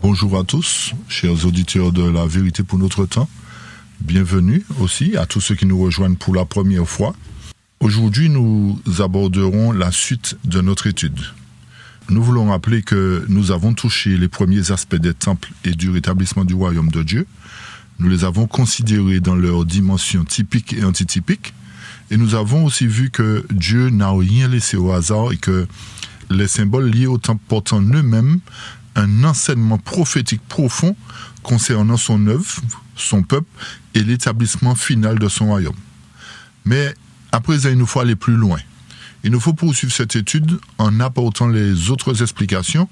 Bonjour à tous, chers auditeurs de La Vérité pour notre temps. Bienvenue aussi à tous ceux qui nous rejoignent pour la première fois. Aujourd'hui, nous aborderons la suite de notre étude. Nous voulons rappeler que nous avons touché les premiers aspects des temples et du rétablissement du royaume de Dieu. Nous les avons considérés dans leurs dimensions typiques et antitypiques. Et nous avons aussi vu que Dieu n'a rien laissé au hasard et que les symboles liés au temple portent en eux-mêmes un enseignement prophétique profond concernant son œuvre, son peuple et l'établissement final de son royaume. Mais à présent, il nous faut aller plus loin. Il nous faut poursuivre cette étude en apportant les autres explications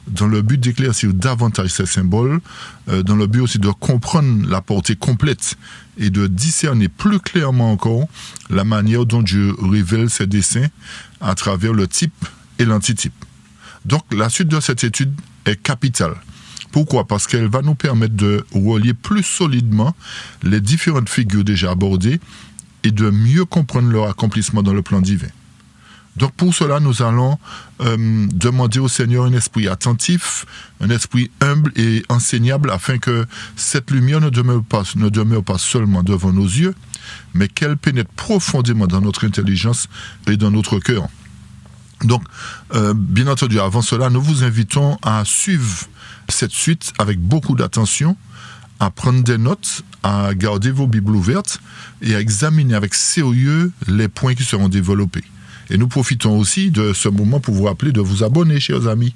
dans le but d'éclaircir davantage ces symboles, dans le but aussi de comprendre la portée complète et de discerner plus clairement encore la manière dont Dieu révèle ses desseins à travers le type et l'antitype. Donc la suite de cette étude est capitale. Pourquoi ? Parce qu'elle va nous permettre de relier plus solidement les différentes figures déjà abordées et de mieux comprendre leur accomplissement dans le plan divin. Donc pour cela, nous allons demander au Seigneur un esprit attentif, un esprit humble et enseignable afin que cette lumière ne demeure pas seulement devant nos yeux, mais qu'elle pénètre profondément dans notre intelligence et dans notre cœur. Donc, bien entendu, avant cela, nous vous invitons à suivre cette suite avec beaucoup d'attention, à prendre des notes, à garder vos Bibles ouvertes et à examiner avec sérieux les points qui seront développés. Et nous profitons aussi de ce moment pour vous rappeler de vous abonner, chers amis.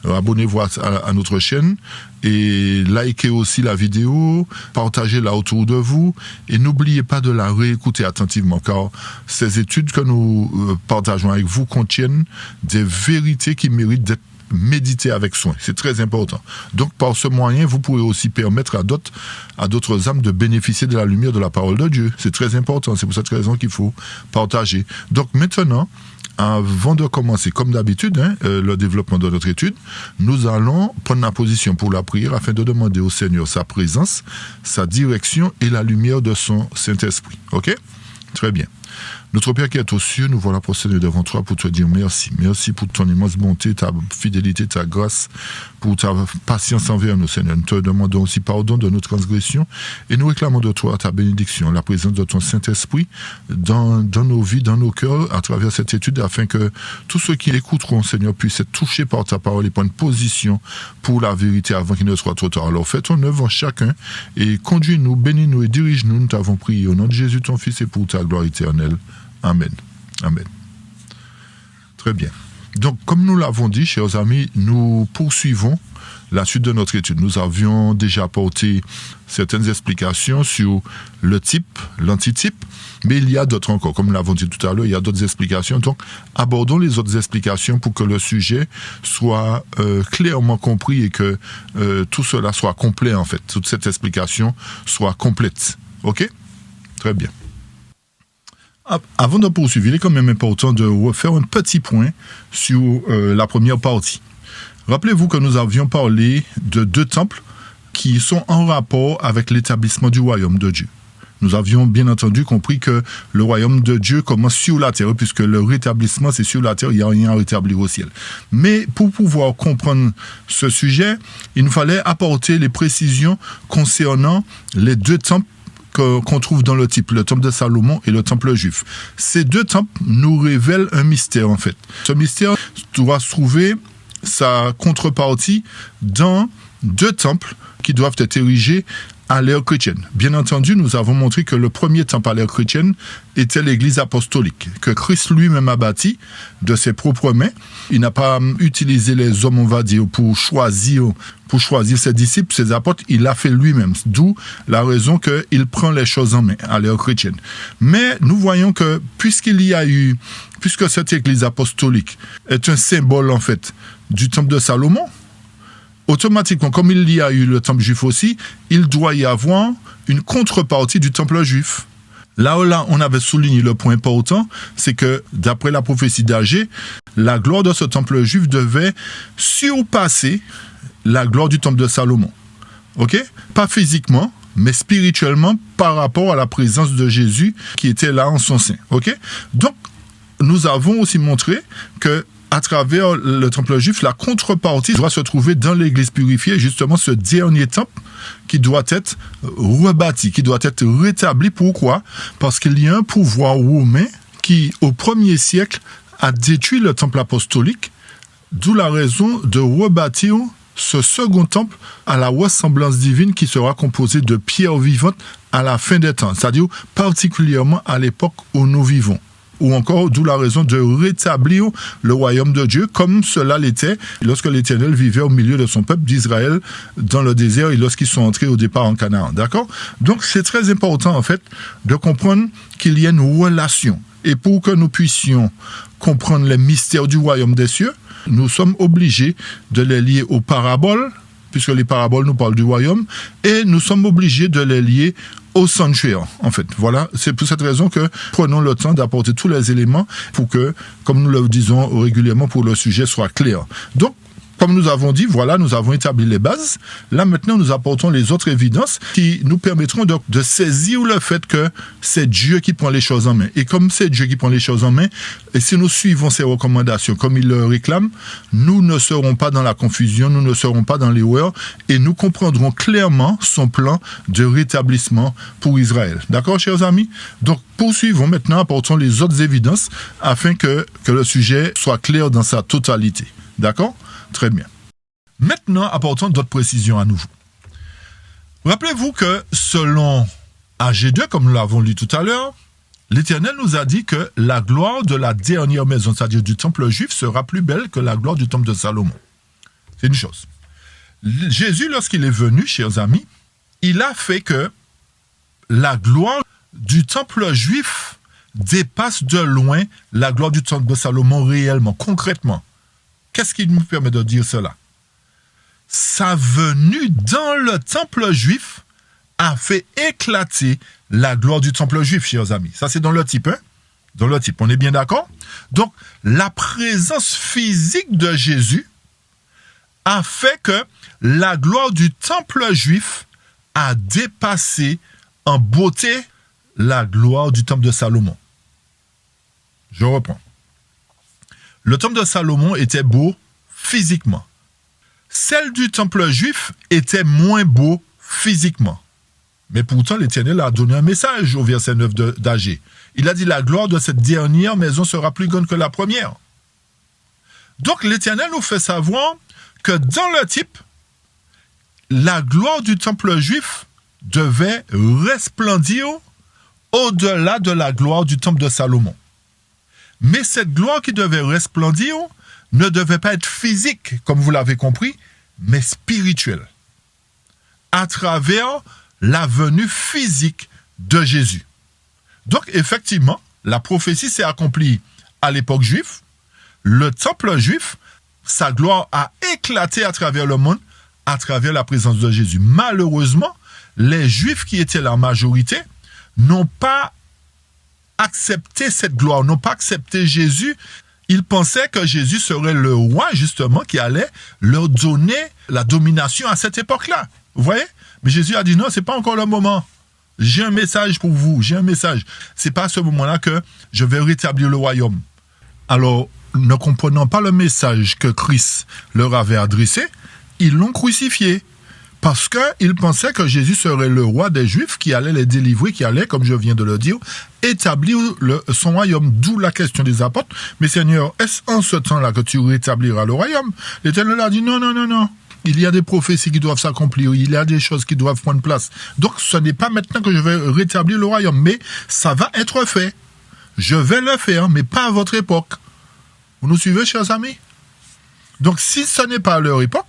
Abonnez-vous à notre chaîne et likez aussi la vidéo, partagez-la autour de vous et n'oubliez pas de la réécouter attentivement car ces études que nous partageons avec vous contiennent des vérités qui méritent d'être méditées avec soin. C'est très important. Donc par ce moyen, vous pourrez aussi permettre à d'autres âmes de bénéficier de la lumière de la parole de Dieu. C'est très important. C'est pour cette raison qu'il faut partager. Donc maintenant, avant de commencer, comme d'habitude, le développement de notre étude, nous allons prendre la position pour la prière afin de demander au Seigneur sa présence, sa direction et la lumière de son Saint-Esprit. Ok ? Très bien. Notre Père qui est aux cieux, nous voilà procéder devant toi pour te dire merci. Merci pour ton immense bonté, ta fidélité, ta grâce, pour ta patience envers nous, Seigneur. Nous te demandons aussi pardon de nos transgressions et nous réclamons de toi ta bénédiction, la présence de ton Saint-Esprit dans nos vies, dans nos cœurs, à travers cette étude, afin que tous ceux qui écouteront, Seigneur, puissent être touchés par ta parole et prendre position pour la vérité avant qu'il ne soit trop tard. Alors fais ton œuvre en chacun et conduis-nous, bénis-nous et dirige-nous. Nous t'avons prié au nom de Jésus, ton Fils, et pour ta gloire éternelle. Amen. Amen. Très bien. Donc, comme nous l'avons dit, chers amis, nous poursuivons la suite de notre étude. Nous avions déjà apporté certaines explications sur le type, l'antitype, mais il y a d'autres encore. Comme nous l'avons dit tout à l'heure, il y a d'autres explications. Donc, abordons les autres explications pour que le sujet soit clairement compris et que tout cela soit complet, en fait. Toute cette explication soit complète. OK ? Très bien. Avant de poursuivre, il est quand même important de refaire un petit point sur la première partie. Rappelez-vous que nous avions parlé de deux temples qui sont en rapport avec l'établissement du royaume de Dieu. Nous avions bien entendu compris que le royaume de Dieu commence sur la terre, puisque le rétablissement c'est sur la terre, il n'y a rien à rétablir au ciel. Mais pour pouvoir comprendre ce sujet, il nous fallait apporter les précisions concernant les deux temples qu'on trouve dans le type, le temple de Salomon et le temple juif. Ces deux temples nous révèlent un mystère en fait. Ce mystère doit trouver sa contrepartie dans deux temples qui doivent être érigés à l'ère chrétienne. Bien entendu, nous avons montré que le premier temple à l'ère chrétienne était l'église apostolique, que Christ lui-même a bâti de ses propres mains. Il n'a pas utilisé les hommes, on va dire, pour choisir ses disciples, ses apôtres, il l'a fait lui-même. D'où la raison qu'il prend les choses en main à l'ère chrétienne. Mais nous voyons que puisque cette église apostolique est un symbole, en fait, du temple de Salomon, automatiquement, comme il y a eu le temple juif aussi, il doit y avoir une contrepartie du temple juif. Là, on avait souligné le point important, c'est que, d'après la prophétie d'Agée, la gloire de ce temple juif devait surpasser la gloire du temple de Salomon. Ok ? Pas physiquement, mais spirituellement, par rapport à la présence de Jésus qui était là en son sein. Ok ? Donc, nous avons aussi montré que à travers le temple juif, la contrepartie doit se trouver dans l'église purifiée, justement ce dernier temple qui doit être rebâti, qui doit être rétabli. Pourquoi? Parce qu'il y a un pouvoir romain qui, au 1er siècle, a détruit le temple apostolique, d'où la raison de rebâtir ce second temple à la ressemblance divine qui sera composé de pierres vivantes à la fin des temps, c'est-à-dire particulièrement à l'époque où nous vivons. Ou encore, d'où la raison de rétablir le royaume de Dieu comme cela l'était lorsque l'Éternel vivait au milieu de son peuple d'Israël dans le désert et lorsqu'ils sont entrés au départ en Canaan. D'accord? Donc, c'est très important, en fait, de comprendre qu'il y a une relation. Et pour que nous puissions comprendre les mystères du royaume des cieux, nous sommes obligés de les lier aux paraboles, puisque les paraboles nous parlent du royaume, et nous sommes obligés de les lier au sanctuaire, en fait. Voilà, c'est pour cette raison que prenons le temps d'apporter tous les éléments pour que, comme nous le disons régulièrement, pour le sujet soit clair. Donc, comme nous avons dit, voilà, nous avons établi les bases. Là, maintenant, nous apportons les autres évidences qui nous permettront de saisir le fait que c'est Dieu qui prend les choses en main. Et comme c'est Dieu qui prend les choses en main, et si nous suivons ses recommandations comme il le réclame, nous ne serons pas dans la confusion, nous ne serons pas dans l'erreur, et nous comprendrons clairement son plan de rétablissement pour Israël. D'accord, chers amis? Donc, poursuivons maintenant, apportons les autres évidences afin que le sujet soit clair dans sa totalité. D'accord? Très bien. Maintenant, apportons d'autres précisions à nouveau. Rappelez-vous que selon AG2, comme nous l'avons lu tout à l'heure, l'Éternel nous a dit que la gloire de la dernière maison, c'est-à-dire du temple juif, sera plus belle que la gloire du temple de Salomon. C'est une chose. Jésus, lorsqu'il est venu, chers amis, il a fait que la gloire du temple juif dépasse de loin la gloire du temple de Salomon réellement, concrètement. Qu'est-ce qui nous permet de dire cela? Sa venue dans le temple juif a fait éclater la gloire du temple juif, chers amis. Ça, c'est dans le type, hein? Dans le type, on est bien d'accord? Donc, la présence physique de Jésus a fait que la gloire du temple juif a dépassé en beauté la gloire du temple de Salomon. Je reprends. Le temple de Salomon était beau physiquement. Celle du temple juif était moins beau physiquement. Mais pourtant, l'Éternel a donné un message au verset 9 d'Agé. Il a dit, la gloire de cette dernière maison sera plus grande que la première. Donc, l'Éternel nous fait savoir que dans le type, la gloire du temple juif devait resplendir au-delà de la gloire du temple de Salomon. Mais cette gloire qui devait resplendir ne devait pas être physique, comme vous l'avez compris, mais spirituelle, à travers la venue physique de Jésus. Donc, effectivement, la prophétie s'est accomplie à l'époque juive. Le temple juif, sa gloire a éclaté à travers le monde, à travers la présence de Jésus. Malheureusement, les Juifs qui étaient la majorité n'ont pas accepté cette gloire, n'ont pas accepté Jésus. Ils pensaient que Jésus serait le roi, justement, qui allait leur donner la domination à cette époque-là. Vous voyez? Mais Jésus a dit non, c'est pas encore le moment. J'ai un message pour vous, j'ai un message. C'est pas à ce moment-là que je vais rétablir le royaume. Alors, ne comprenant pas le message que Christ leur avait adressé, ils l'ont crucifié. Parce qu'ils pensaient que Jésus serait le roi des Juifs qui allait les délivrer, qui allait, comme je viens de le dire, établir son royaume. D'où la question des apôtres. Mais Seigneur, est-ce en ce temps-là que tu rétabliras le royaume? L'Éternel a dit non, non, non, non. Il y a des prophéties qui doivent s'accomplir. Il y a des choses qui doivent prendre place. Donc, ce n'est pas maintenant que je vais rétablir le royaume. Mais ça va être fait. Je vais le faire, mais pas à votre époque. Vous nous suivez, chers amis? Donc, si ce n'est pas à leur époque,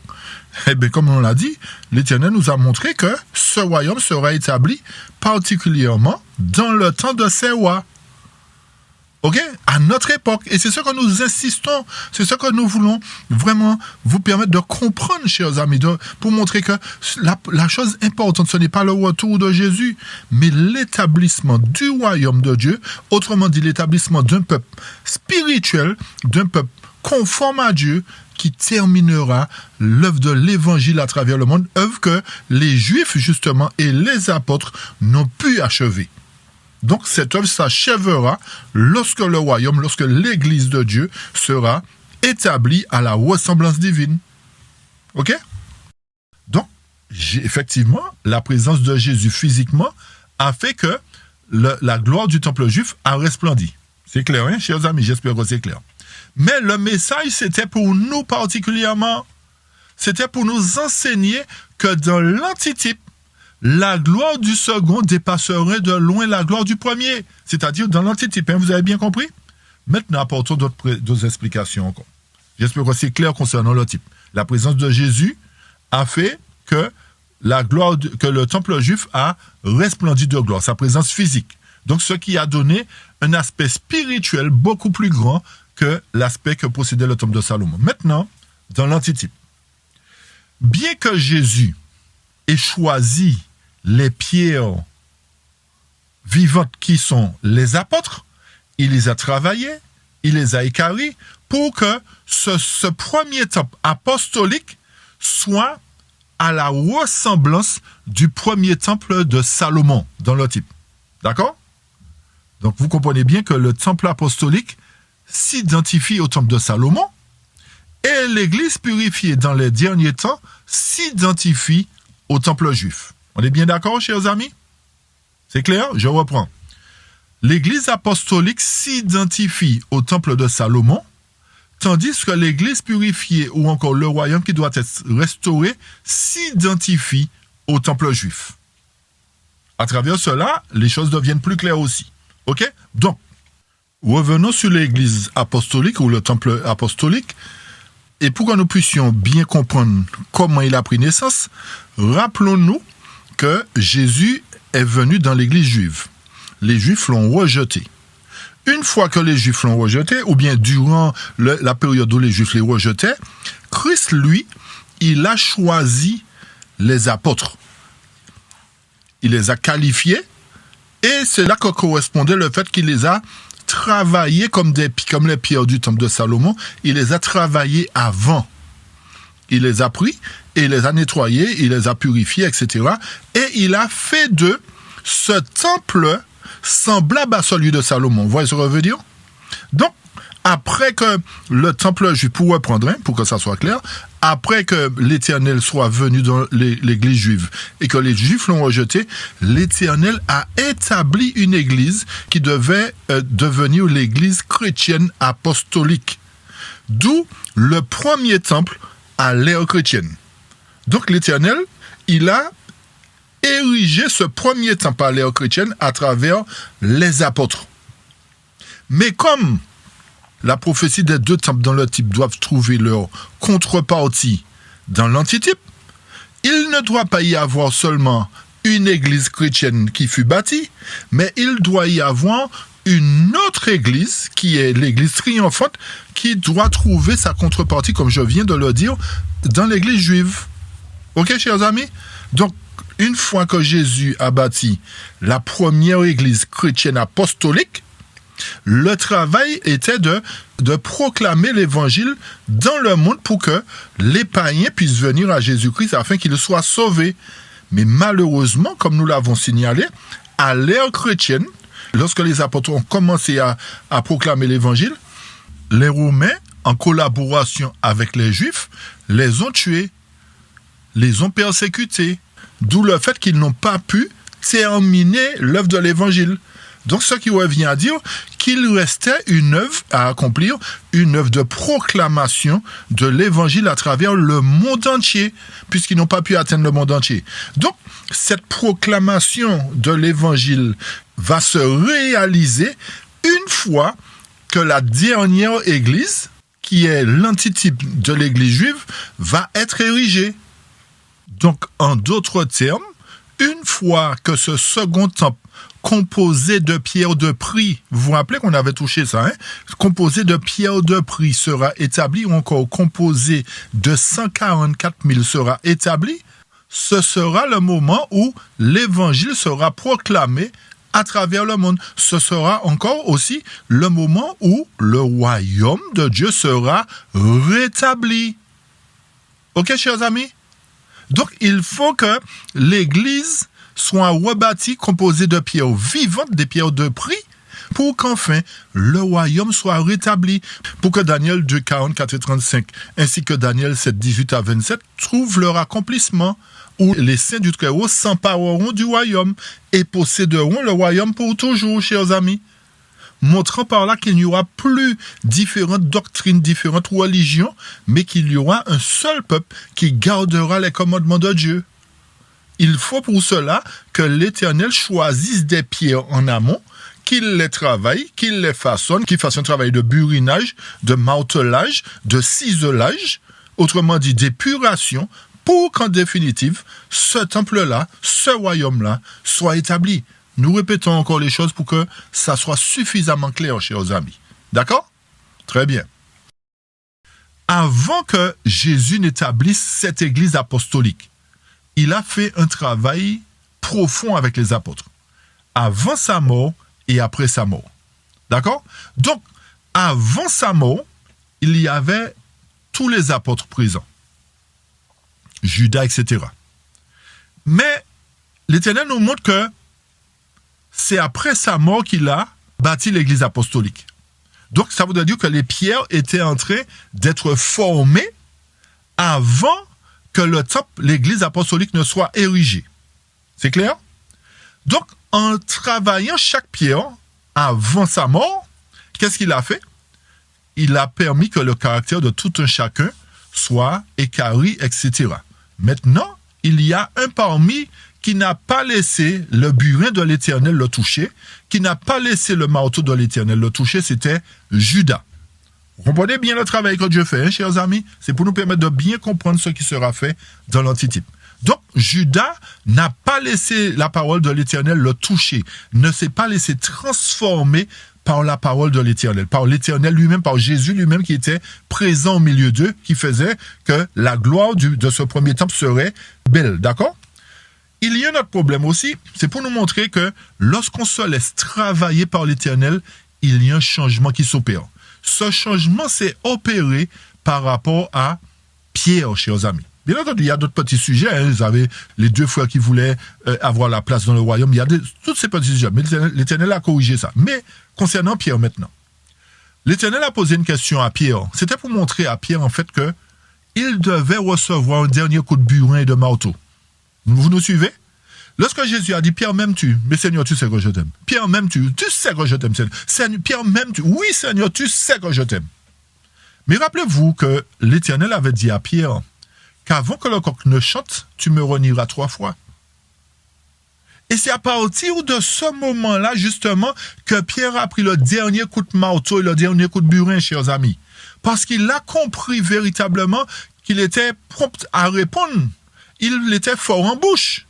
eh bien, comme on l'a dit, l'Éternel nous a montré que ce royaume sera établi particulièrement dans le temps de ces rois. OK? À notre époque. Et c'est ce que nous insistons, c'est ce que nous voulons vraiment vous permettre de comprendre, chers amis, pour montrer que la chose importante, ce n'est pas le retour de Jésus, mais l'établissement du royaume de Dieu, autrement dit l'établissement d'un peuple spirituel, d'un peuple conforme à Dieu, qui terminera l'œuvre de l'Évangile à travers le monde, œuvre que les Juifs, justement, et les apôtres n'ont pu achever. Donc, cette œuvre s'achèvera lorsque le royaume, lorsque l'Église de Dieu sera établi à la ressemblance divine. OK? Donc, effectivement, la présence de Jésus physiquement a fait que la gloire du temple juif a resplendi. C'est clair, hein, chers amis? J'espère que c'est clair. Mais le message, c'était pour nous particulièrement. C'était pour nous enseigner que dans l'antitype, la gloire du second dépasserait de loin la gloire du premier. C'est-à-dire dans l'antitype, hein, vous avez bien compris? Maintenant, apportons d'autres explications encore. J'espère que c'est clair concernant le type. La présence de Jésus a fait que que le temple juif a resplendi de gloire, sa présence physique. Donc, ce qui a donné un aspect spirituel beaucoup plus grand que l'aspect que possédait le temple de Salomon. Maintenant, dans l'antitype, bien que Jésus ait choisi les pierres vivantes qui sont les apôtres, il les a travaillées, il les a équarries pour que ce premier temple apostolique soit à la ressemblance du premier temple de Salomon dans le type. D'accord? Donc vous comprenez bien que le temple apostolique s'identifie au temple de Salomon et l'église purifiée dans les derniers temps s'identifie au temple juif. On est bien d'accord, chers amis? C'est clair? Je reprends. L'église apostolique s'identifie au temple de Salomon, tandis que l'église purifiée ou encore le royaume qui doit être restauré s'identifie au temple juif. À travers cela, les choses deviennent plus claires aussi. OK? Donc, revenons sur l'église apostolique ou le temple apostolique. Et pour que nous puissions bien comprendre comment il a pris naissance, rappelons-nous que Jésus est venu dans l'église juive. Les Juifs l'ont rejeté. Une fois que les Juifs l'ont rejeté, ou bien durant la période où les Juifs les rejetaient, Christ, lui, il a choisi les apôtres. Il les a qualifiés, et c'est là que correspondait le fait qu'il les a travaillés comme les pierres du temple de Salomon. Il les a travaillés avant. Il les a pris, et il les a nettoyés, il les a purifiés, etc. Et il a fait d'eux ce temple semblable à celui de Salomon. Vous voyez ce que je veux dire? Donc, après que le temple juif, pour reprendre, pour que ça soit clair, après que l'Éternel soit venu dans l'église juive et que les Juifs l'ont rejeté, l'Éternel a établi une église qui devait devenir l'église chrétienne apostolique. D'où le premier temple à l'ère chrétienne. Donc l'Éternel, il a érigé ce premier temple à l'ère chrétienne à travers les apôtres. Mais comme la prophétie des deux temples dans le type doivent trouver leur contrepartie dans l'antitype, il ne doit pas y avoir seulement une église chrétienne qui fut bâtie, mais il doit y avoir une autre église, qui est l'église triomphante, qui doit trouver sa contrepartie, comme je viens de le dire, dans l'église juive. Ok, chers amis? Donc, une fois que Jésus a bâti la première église chrétienne apostolique, le travail était de proclamer l'évangile dans le monde pour que les païens puissent venir à Jésus-Christ afin qu'ils soient sauvés. Mais malheureusement, comme nous l'avons signalé, à l'ère chrétienne, lorsque les apôtres ont commencé à proclamer l'évangile, les Romains, en collaboration avec les Juifs, les ont tués, les ont persécutés. D'où le fait qu'ils n'ont pas pu terminer l'œuvre de l'évangile. Donc, ce qui revient à dire qu'il restait une œuvre à accomplir, une œuvre de proclamation de l'évangile à travers le monde entier, puisqu'ils n'ont pas pu atteindre le monde entier. Donc, cette proclamation de l'évangile va se réaliser une fois que la dernière église, qui est l'antitype de l'église juive, va être érigée. Donc, en d'autres termes, une fois que ce second temple composé de pierres de prix, vous vous rappelez qu'on avait touché ça, composé de pierres de prix sera établi, ou encore composé de 144 000 sera établi, ce sera le moment où l'évangile sera proclamé à travers le monde. Ce sera encore aussi le moment où le royaume de Dieu sera rétabli. Ok, chers amis? Donc, il faut que l'Église soit rebâtie, composée de pierres vivantes, des pierres de prix, pour qu'enfin le royaume soit rétabli, pour que Daniel 2, 44 et 35, ainsi que Daniel 7, 18 à 27, trouvent leur accomplissement, où les saints du Très-Haut s'empareront du royaume et posséderont le royaume pour toujours, chers amis. Montrant par là qu'il n'y aura plus différentes doctrines, différentes religions, mais qu'il y aura un seul peuple qui gardera les commandements de Dieu. Il faut pour cela que l'Éternel choisisse des pierres en amont, qu'il les travaille, qu'il les façonne, qu'il fasse un travail de burinage, de martelage, de ciselage, autrement dit d'épuration, pour qu'en définitive, ce temple-là, ce royaume-là, soit établi. Nous répétons encore les choses pour que ça soit suffisamment clair, chers amis. D'accord? Très bien. Avant que Jésus n'établisse cette église apostolique, il a fait un travail profond avec les apôtres, avant sa mort et après sa mort. D'accord? Donc, avant sa mort, il y avait tous les apôtres présents, Judas, etc. Mais l'Éternel nous montre que c'est après sa mort qu'il a bâti l'église apostolique. Donc, ça voudrait dire que les pierres étaient en train d'être formées avant que le temple, l'église apostolique ne soit érigée. C'est clair? Donc, en travaillant chaque pierre avant sa mort, qu'est-ce qu'il a fait? Il a permis que le caractère de tout un chacun soit équarri, etc. Maintenant, il y a un parmi qui n'a pas laissé le burin de l'Éternel le toucher, qui n'a pas laissé le marteau de l'Éternel le toucher, c'était Judas. Vous comprenez bien le travail que Dieu fait, hein, chers amis? C'est pour nous permettre de bien comprendre ce qui sera fait dans l'antitype. Donc, Judas n'a pas laissé la parole de l'Éternel le toucher, ne s'est pas laissé transformer par la parole de l'Éternel, par l'Éternel lui-même, par Jésus lui-même qui était présent au milieu d'eux, qui faisait que la gloire de ce premier temple serait belle, d'accord? Il y a un autre problème aussi, c'est pour nous montrer que lorsqu'on se laisse travailler par l'Éternel, il y a un changement qui s'opère. Ce changement s'est opéré par rapport à Pierre, chers amis. Bien entendu, il y a d'autres petits sujets. Hein. Vous avez les deux frères qui voulaient avoir la place dans le royaume. Il y a tous ces petits sujets. Mais l'Éternel a corrigé ça. Mais concernant Pierre maintenant, l'Éternel a posé une question à Pierre. C'était pour montrer à Pierre, en fait, que il devait recevoir un dernier coup de burin et de marteau. Vous nous suivez? Lorsque Jésus a dit, Pierre, m'aimes-tu? Mais Seigneur, tu sais que je t'aime. Pierre, m'aimes-tu? Tu sais que je t'aime, Seigneur. Pierre, m'aimes-tu? Oui, Seigneur, tu sais que je t'aime. Mais rappelez-vous que l'Éternel avait dit à Pierre qu'avant que le coq ne chante, tu me renieras 3 fois. Et c'est à partir de ce moment-là, justement, que Pierre a pris le dernier coup de marteau et le dernier coup de burin, chers amis. Parce qu'il a compris véritablement qu'il était prompt à répondre. Il était fort en bouche.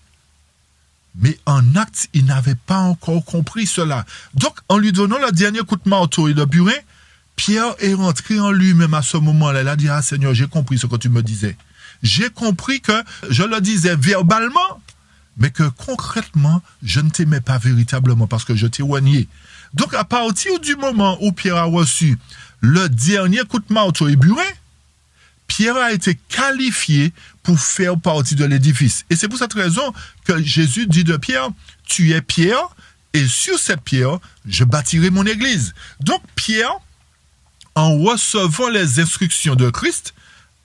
Mais en acte, il n'avait pas encore compris cela. Donc, en lui donnant le dernier coup de marteau et de burin, Pierre est rentré en lui-même à ce moment-là. Il a dit, ah Seigneur, j'ai compris ce que tu me disais. J'ai compris que je le disais verbalement, mais que concrètement, je ne t'aimais pas véritablement parce que je t'ai renié. Donc, à partir du moment où Pierre a reçu le dernier coup de marteau et burin, Pierre a été qualifié pour faire partie de l'édifice. Et c'est pour cette raison que Jésus dit de Pierre, tu es Pierre, et sur cette pierre, je bâtirai mon église. Donc, Pierre, en recevant les instructions de Christ,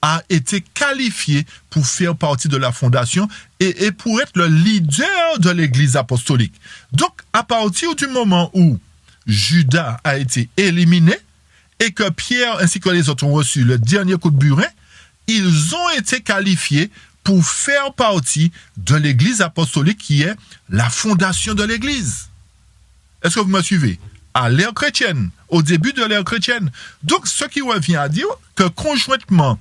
a été qualifié pour faire partie de la fondation et pour être le leader de l'église apostolique. Donc, à partir du moment où Judas a été éliminé et que Pierre ainsi que les autres ont reçu le dernier coup de burin, ils ont été qualifiés pour faire partie de l'église apostolique qui est la fondation de l'église. Est-ce que vous me suivez? À l'ère chrétienne, au début de l'ère chrétienne. Donc, ce qui revient à dire que conjointement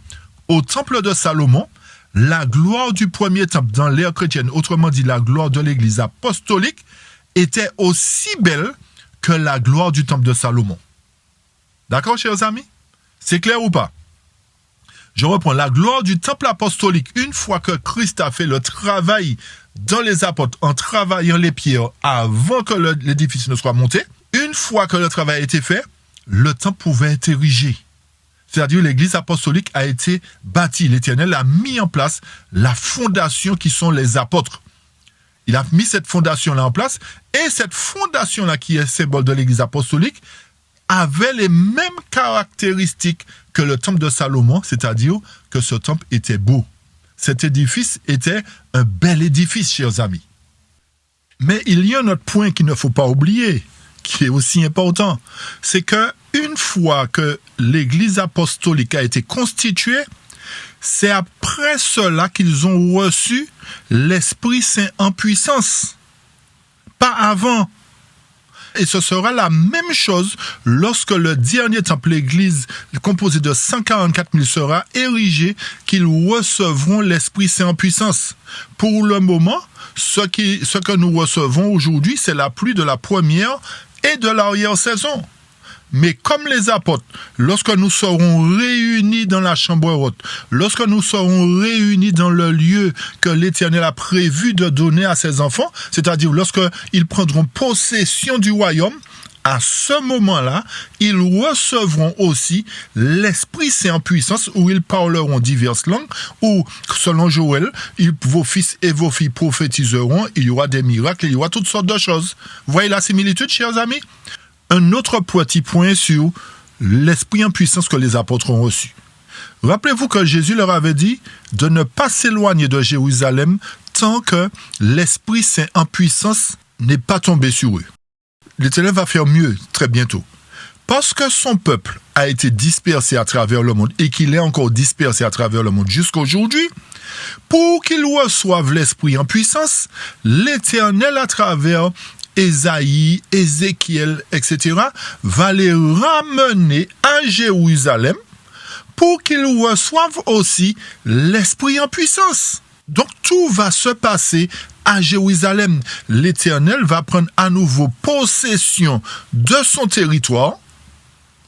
au temple de Salomon, la gloire du premier temple dans l'ère chrétienne, autrement dit la gloire de l'église apostolique, était aussi belle que la gloire du temple de Salomon. D'accord, chers amis? C'est clair ou pas? Je reprends. La gloire du temple apostolique, une fois que Christ a fait le travail dans les apôtres en travaillant les pierres avant que l'édifice ne soit monté, une fois que le travail a été fait, le temple pouvait être érigé. C'est-à-dire l'église apostolique a été bâtie. L'Éternel a mis en place la fondation qui sont les apôtres. Il a mis cette fondation-là en place, et cette fondation-là, qui est symbole de l'Église apostolique, avait les mêmes caractéristiques que le temple de Salomon, c'est-à-dire que ce temple était beau. Cet édifice était un bel édifice, chers amis. Mais il y a un autre point qu'il ne faut pas oublier, qui est aussi important, c'est que une fois que l'Église apostolique a été constituée, c'est après cela qu'ils ont reçu l'Esprit Saint en puissance. Pas avant. Et ce sera la même chose lorsque le dernier temple, l'Église composée de 144 000 sera érigé, qu'ils recevront l'Esprit Saint en puissance. Pour le moment, ce que nous recevons aujourd'hui, c'est la pluie de la première et de l'arrière-saison. Mais comme les apôtres, lorsque nous serons réunis dans la chambre haute, lorsque nous serons réunis dans le lieu que l'Éternel a prévu de donner à ses enfants, c'est-à-dire lorsqu'ils prendront possession du royaume, à ce moment-là, ils recevront aussi l'Esprit Saint en puissance, où ils parleront diverses langues, où, selon Joël, vos fils et vos filles prophétiseront, il y aura des miracles, il y aura toutes sortes de choses. Vous voyez la similitude, chers amis? Un autre petit point sur l'Esprit en puissance que les apôtres ont reçu. Rappelez-vous que Jésus leur avait dit de ne pas s'éloigner de Jérusalem tant que l'Esprit Saint en puissance n'est pas tombé sur eux. L'Éternel va faire mieux très bientôt. Parce que son peuple a été dispersé à travers le monde et qu'il est encore dispersé à travers le monde jusqu'à aujourd'hui, pour qu'ils reçoivent l'Esprit en puissance, l'Éternel à travers Ésaïe, Ézéchiel, etc., va les ramener à Jérusalem pour qu'ils reçoivent aussi l'Esprit en puissance. Donc tout va se passer à Jérusalem. L'Éternel va prendre à nouveau possession de son territoire.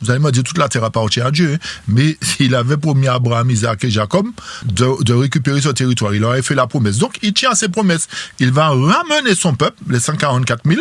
Vous allez me dire, toute la terre appartient à Dieu, mais il avait promis à Abraham, Isaac et Jacob de récupérer ce territoire. Il leur a fait la promesse. Donc, il tient à ses promesses. Il va ramener son peuple, les 144 000,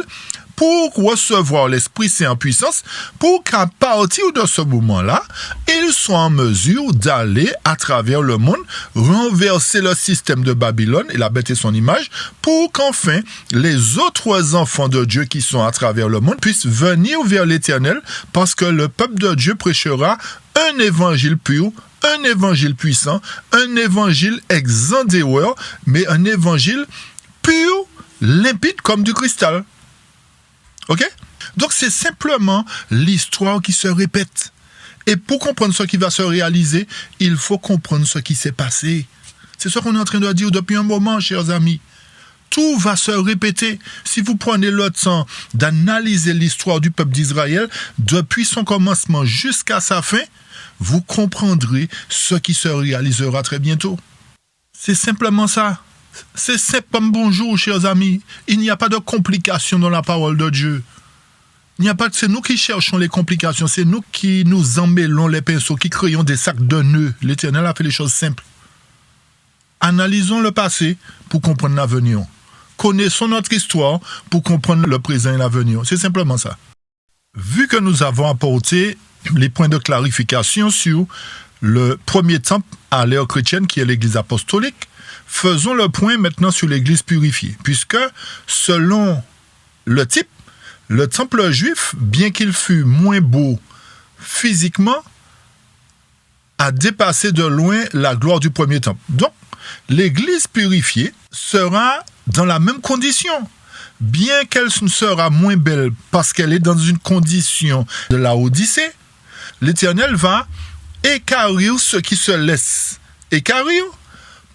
pour recevoir l'Esprit Saint en puissance, pour qu'à partir de ce moment-là, ils soient en mesure d'aller à travers le monde, renverser le système de Babylone et la bête et son image, pour qu'enfin, les autres enfants de Dieu qui sont à travers le monde puissent venir vers l'Éternel, parce que le peuple de Dieu prêchera un évangile pur, un évangile puissant, un évangile exempt d'erreur, mais un évangile pur, limpide comme du cristal. Ok? Donc c'est simplement l'histoire qui se répète. Et pour comprendre ce qui va se réaliser, il faut comprendre ce qui s'est passé. C'est ce qu'on est en train de dire depuis un moment, chers amis. Tout va se répéter. Si vous prenez le temps d'analyser l'histoire du peuple d'Israël, depuis son commencement jusqu'à sa fin, vous comprendrez ce qui se réalisera très bientôt. C'est simplement ça. C'est simple comme bonjour, chers amis. Il n'y a pas de complications dans la parole de Dieu. C'est nous qui cherchons les complications. C'est nous qui nous emmêlons les pinceaux, qui créons des sacs de nœuds. L'Éternel a fait les choses simples. Analysons le passé pour comprendre l'avenir. Connaissons notre histoire pour comprendre le présent et l'avenir. C'est simplement ça. Vu que nous avons apporté les points de clarification sur le premier temple à l'ère chrétienne, qui est l'Église apostolique, faisons le point maintenant sur l'Église purifiée, puisque selon le type, le temple juif, bien qu'il fût moins beau physiquement, a dépassé de loin la gloire du premier temple. Donc, l'Église purifiée sera dans la même condition, bien qu'elle sera moins belle parce qu'elle est dans une condition de la Odyssée. L'Éternel va équarrir ce qui se laisse équarrir,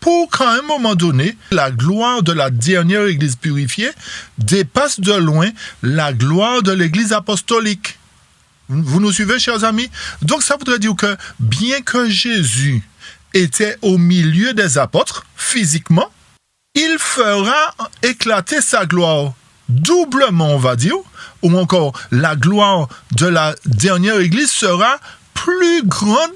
pour qu'à un moment donné, la gloire de la dernière Église purifiée dépasse de loin la gloire de l'Église apostolique. Vous nous suivez, chers amis? Donc ça voudrait dire que bien que Jésus était au milieu des apôtres, physiquement, il fera éclater sa gloire doublement, on va dire, ou encore la gloire de la dernière Église sera plus grande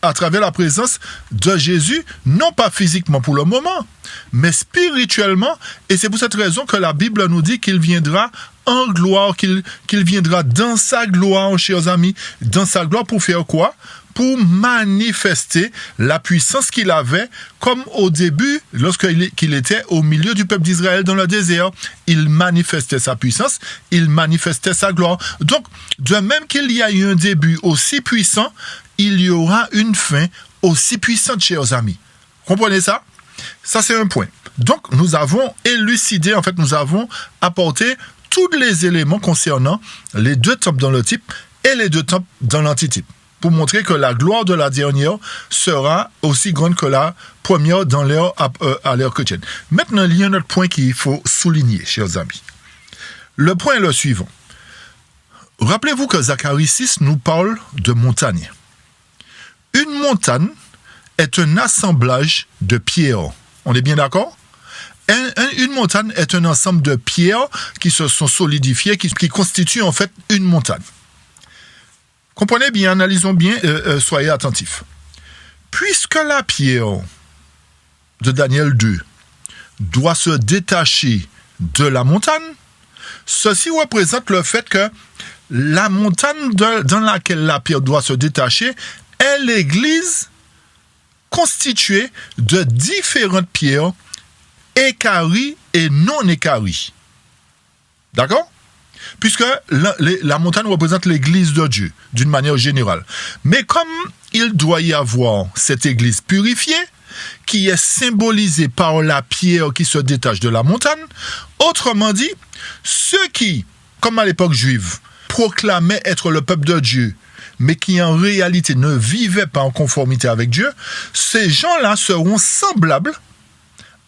à travers la présence de Jésus, non pas physiquement pour le moment, mais spirituellement. Et c'est pour cette raison que la Bible nous dit qu'il viendra en gloire, qu'il viendra dans sa gloire, chers amis, dans sa gloire pour faire quoi? pour manifester la puissance qu'il avait, comme au début, lorsqu'il était au milieu du peuple d'Israël dans le désert. Il manifestait sa puissance, il manifestait sa gloire. Donc, de même qu'il y a eu un début aussi puissant, il y aura une fin aussi puissante, chers amis. Comprenez ça? Ça, c'est un point. Donc, nous avons élucidé, en fait, nous avons apporté tous les éléments concernant les deux temples dans le type et les deux temples dans l'antitype, pour montrer que la gloire de la dernière sera aussi grande que la première à l'ère chrétienne. Maintenant, il y a un autre point qu'il faut souligner, chers amis. Le point est le suivant. Rappelez-vous que Zacharie 6 nous parle de montagne. Une montagne est un assemblage de pierres. On est bien d'accord? Une montagne est un ensemble de pierres qui se sont solidifiées, qui constituent en fait une montagne. Comprenez bien, analysons bien, soyez attentifs. Puisque la pierre de Daniel 2 doit se détacher de la montagne, ceci représente le fait que la montagne dans laquelle la pierre doit se détacher est l'église constituée de différentes pierres équarries et non équarries. D'accord? Puisque la montagne représente l'église de Dieu, d'une manière générale. Mais comme il doit y avoir cette église purifiée, qui est symbolisée par la pierre qui se détache de la montagne, autrement dit, ceux qui, comme à l'époque juive, proclamaient être le peuple de Dieu, mais qui en réalité ne vivaient pas en conformité avec Dieu, ces gens-là seront semblables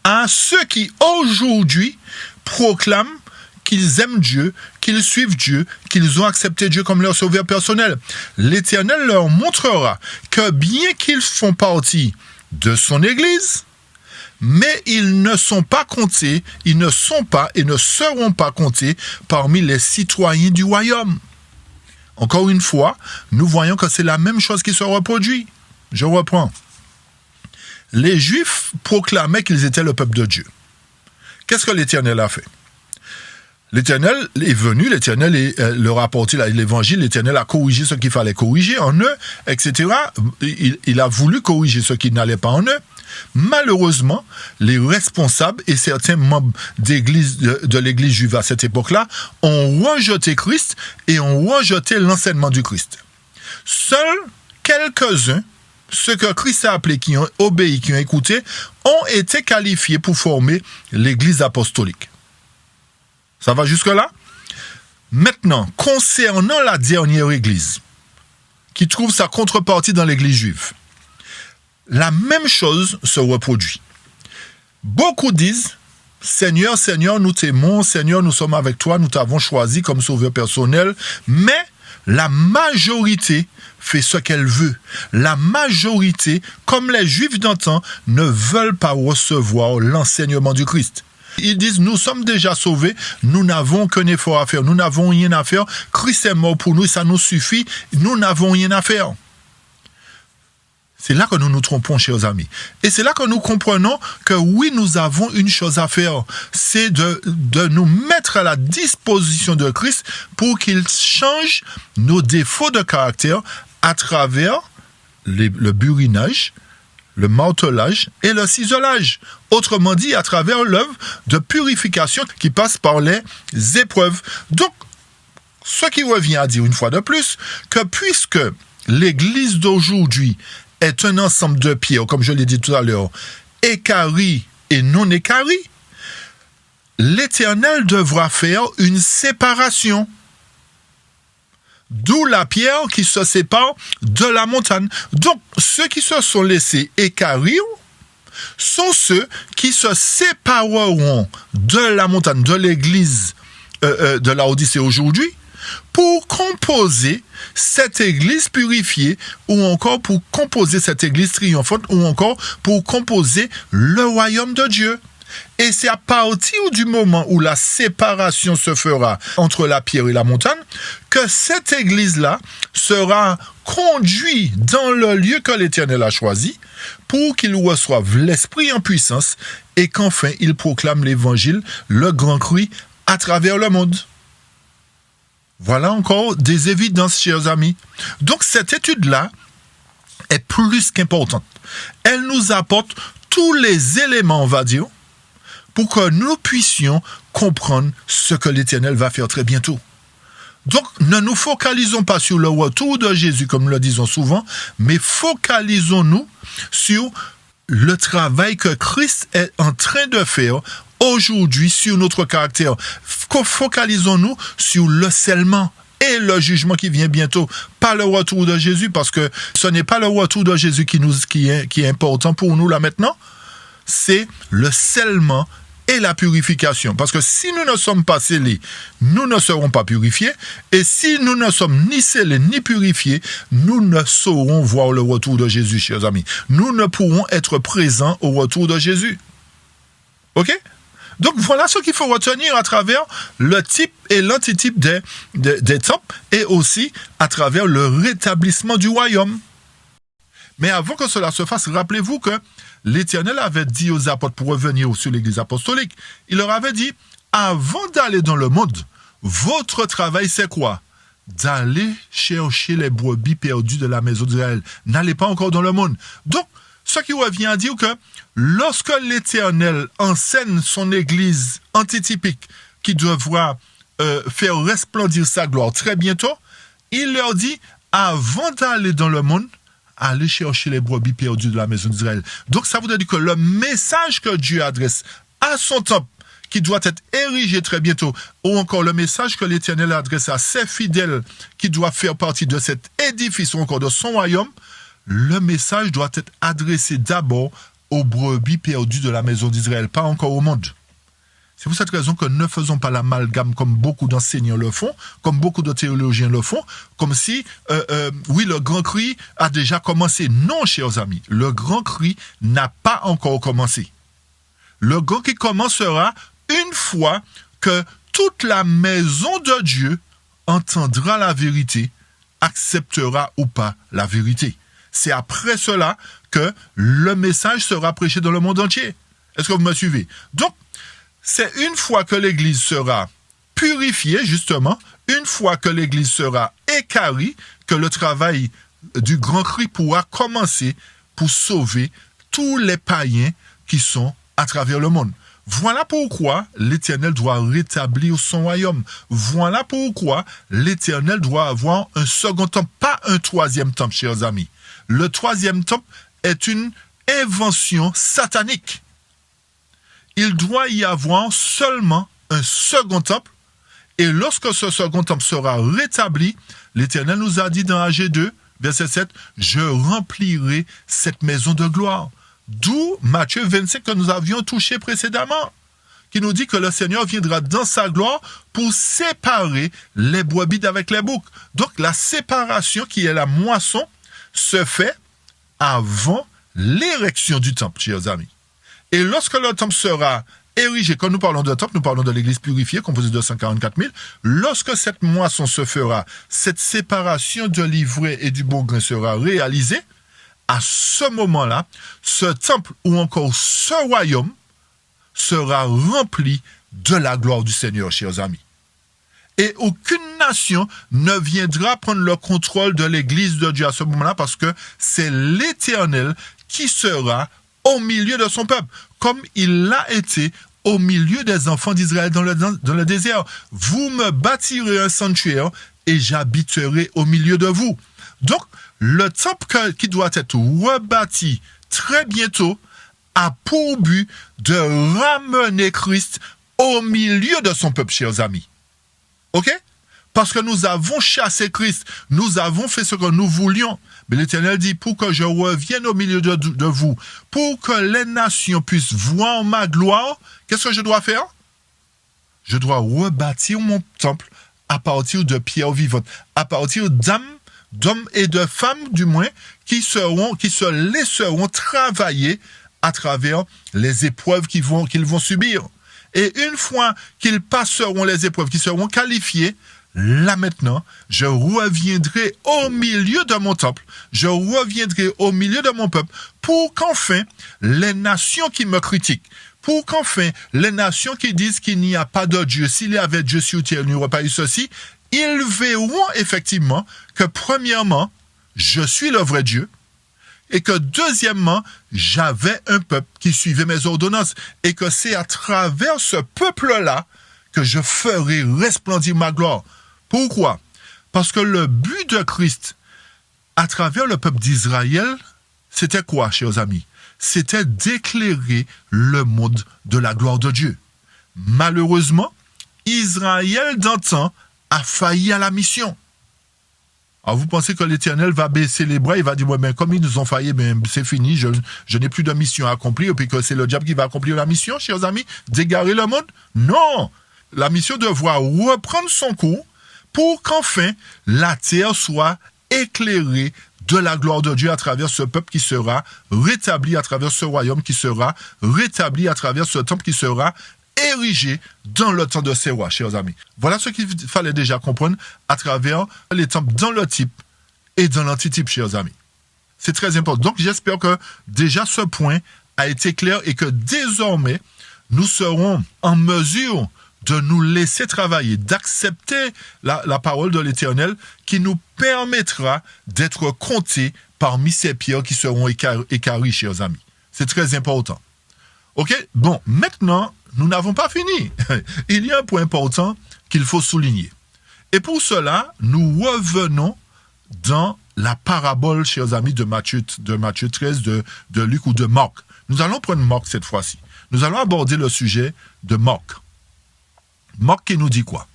à ceux qui aujourd'hui proclament qu'ils aiment Dieu, qu'ils suivent Dieu, qu'ils ont accepté Dieu comme leur sauveur personnel. L'Éternel leur montrera que bien qu'ils font partie de son Église, mais ils ne sont pas comptés, ils ne sont pas et ne seront pas comptés parmi les citoyens du royaume. Encore une fois, nous voyons que c'est la même chose qui se reproduit. Je reprends. Les Juifs proclamaient qu'ils étaient le peuple de Dieu. Qu'est-ce que l'Éternel a fait? L'Éternel est venu, l'Éternel leur a apporté l'évangile, l'Éternel a corrigé ce qu'il fallait corriger en eux, etc. Il a voulu corriger ce qui n'allait pas en eux. Malheureusement, les responsables et certains membres de l'église juive à cette époque-là ont rejeté Christ et ont rejeté l'enseignement du Christ. Seuls quelques-uns, ceux que Christ a appelés, qui ont obéi, qui ont écouté, ont été qualifiés pour former l'église apostolique. Ça va jusque-là? Maintenant, concernant la dernière église, qui trouve sa contrepartie dans l'église juive, la même chose se reproduit. Beaucoup disent, Seigneur, Seigneur, nous t'aimons, Seigneur, nous sommes avec toi, nous t'avons choisi comme sauveur personnel, mais la majorité fait ce qu'elle veut. La majorité, comme les Juifs d'antan, ne veulent pas recevoir l'enseignement du Christ. Ils disent, nous sommes déjà sauvés, nous n'avons qu'un effort à faire, nous n'avons rien à faire, Christ est mort pour nous, ça nous suffit, nous n'avons rien à faire. C'est là que nous nous trompons, chers amis. Et c'est là que nous comprenons que oui, nous avons une chose à faire, c'est de nous mettre à la disposition de Christ pour qu'il change nos défauts de caractère à travers le burinage, le martelage et le ciselage. Autrement dit, à travers l'œuvre de purification qui passe par les épreuves. Donc, ce qui revient à dire une fois de plus, que puisque l'Église d'aujourd'hui est un ensemble de pierres, comme je l'ai dit tout à l'heure, équarries et non équarries, l'Éternel devra faire une séparation. D'où la pierre qui se sépare de la montagne. Donc, ceux qui se sont laissés équarrir sont ceux qui se sépareront de la montagne, de l'église de Laodicée aujourd'hui, pour composer cette église purifiée, ou encore pour composer cette église triomphante, ou encore pour composer le royaume de Dieu. Et c'est à partir du moment où la séparation se fera entre la pierre et la montagne que cette église-là sera conduite dans le lieu que l'Éternel a choisi pour qu'il reçoive l'Esprit en puissance et qu'enfin il proclame l'Évangile, le grand cri, à travers le monde. Voilà encore des évidences, chers amis. Donc cette étude-là est plus qu'importante. Elle nous apporte tous les éléments, on va dire, pour que nous puissions comprendre ce que l'Éternel va faire très bientôt. Donc, ne nous focalisons pas sur le retour de Jésus, comme nous le disons souvent, mais focalisons-nous sur le travail que Christ est en train de faire aujourd'hui sur notre caractère. Focalisons-nous sur le scellement et le jugement qui vient bientôt, pas le retour de Jésus, parce que ce n'est pas le retour de Jésus qui est important pour nous là maintenant, c'est le scellement et la purification. Parce que si nous ne sommes pas scellés, nous ne serons pas purifiés. Et si nous ne sommes ni scellés ni purifiés, nous ne saurons voir le retour de Jésus, chers amis. Nous ne pourrons être présents au retour de Jésus. OK? Donc voilà ce qu'il faut retenir à travers le type et l'antitype des temples et aussi à travers le rétablissement du royaume. Mais avant que cela se fasse, rappelez-vous que l'Éternel avait dit aux apôtres, pour revenir sur l'Église apostolique, il leur avait dit, avant d'aller dans le monde, votre travail c'est quoi? D'aller chercher les brebis perdues de la maison d'Israël. N'allez pas encore dans le monde. Donc, ce qui revient à dire que lorsque l'Éternel enseigne son Église antitypique qui devra faire resplendir sa gloire très bientôt, il leur dit, avant d'aller dans le monde, aller chercher les brebis perdues de la maison d'Israël. Donc, ça voudrait dire que le message que Dieu adresse à son temple, qui doit être érigé très bientôt, ou encore le message que l'Éternel adresse à ses fidèles, qui doivent faire partie de cet édifice, ou encore de son royaume, le message doit être adressé d'abord aux brebis perdues de la maison d'Israël, pas encore au monde. C'est pour cette raison que ne faisons pas l'amalgame comme beaucoup d'enseignants le font, comme beaucoup de théologiens le font, comme si, oui, le grand cri a déjà commencé. Non, chers amis, le grand cri n'a pas encore commencé. Le grand cri commencera une fois que toute la maison de Dieu entendra la vérité, acceptera ou pas la vérité. C'est après cela que le message sera prêché dans le monde entier. Est-ce que vous me suivez? Donc, c'est une fois que l'Église sera purifiée, justement, une fois que l'Église sera équarrie, que le travail du grand cri pourra commencer pour sauver tous les païens qui sont à travers le monde. Voilà pourquoi l'Éternel doit rétablir son royaume. Voilà pourquoi l'Éternel doit avoir un second temple, pas un troisième temple, chers amis. Le troisième temple est une invention satanique. Il doit y avoir seulement un second temple, et lorsque ce second temple sera rétabli, l'Éternel nous a dit dans Agé 2, verset 7, « Je remplirai cette maison de gloire ». D'où Matthieu 25 que nous avions touché précédemment, qui nous dit que le Seigneur viendra dans sa gloire pour séparer les brebis d'avec les boucs. Donc la séparation qui est la moisson se fait avant l'érection du temple, chers amis. Et lorsque le temple sera érigé, quand nous parlons de temple, nous parlons de l'église purifiée, composée de 144 000, lorsque cette moisson se fera, cette séparation de l'ivraie et du bon grain sera réalisée, à ce moment-là, ce temple ou encore ce royaume sera rempli de la gloire du Seigneur, chers amis. Et aucune nation ne viendra prendre le contrôle de l'église de Dieu à ce moment-là, parce que c'est l'Éternel qui sera au milieu de son peuple, comme il l'a été au milieu des enfants d'Israël dans le désert. Vous me bâtirez un sanctuaire et j'habiterai au milieu de vous. Donc, le temple qui doit être rebâti très bientôt a pour but de ramener Christ au milieu de son peuple, chers amis. OK? Parce que nous avons chassé Christ, nous avons fait ce que nous voulions. Mais l'Éternel dit, pour que je revienne au milieu de vous, pour que les nations puissent voir ma gloire, qu'est-ce que je dois faire? Je dois rebâtir mon temple à partir de pierres vivantes, à partir d'hommes et de femmes, du moins, qui se laisseront travailler à travers les épreuves qu'ils vont subir. Et une fois qu'ils passeront les épreuves, qu'ils seront qualifiés, là maintenant, je reviendrai au milieu de mon temple, je reviendrai au milieu de mon peuple, pour qu'enfin, les nations qui me critiquent, pour qu'enfin, les nations qui disent qu'il n'y a pas de Dieu, s'il y avait Dieu sur terre, il n'y aurait pas eu ceci, ils verront effectivement que premièrement, je suis le vrai Dieu, Et que deuxièmement, j'avais un peuple qui suivait mes ordonnances. Et que c'est à travers ce peuple-là que je ferai resplendir ma gloire. Pourquoi? Parce que le but de Christ, à travers le peuple d'Israël, c'était quoi, chers amis? C'était d'éclairer le monde de la gloire de Dieu. Malheureusement, Israël d'antan a failli à la mission. Alors vous pensez que l'Éternel va baisser les bras, il va dire, ouais, mais comme ils nous ont failli, ben, c'est fini, je n'ai plus de mission à accomplir, et puis que c'est le diable qui va accomplir la mission, chers amis, d'égarer le monde? Non! La mission devra reprendre son cours pour qu'enfin la terre soit éclairée de la gloire de Dieu à travers ce peuple qui sera rétabli, à travers ce royaume qui sera rétabli, à travers ce temple qui sera érigé dans le temps de ces rois, chers amis. Voilà ce qu'il fallait déjà comprendre à travers les temples dans le type et dans l'antitype, chers amis. C'est très important. Donc, j'espère que déjà ce point a été clair et que désormais, nous serons en mesure de nous laisser travailler, d'accepter la parole de l'Éternel qui nous permettra d'être comptés parmi ces pierres qui seront équarries, chers amis. C'est très important. OK? Bon, maintenant, nous n'avons pas fini. Il y a un point important qu'il faut souligner. Et pour cela, nous revenons dans la parabole, chers amis, de Matthieu 13, de Luc ou de Marc. Nous allons prendre Marc cette fois-ci. Nous allons aborder le sujet de Marc. Marc qui nous dit quoi?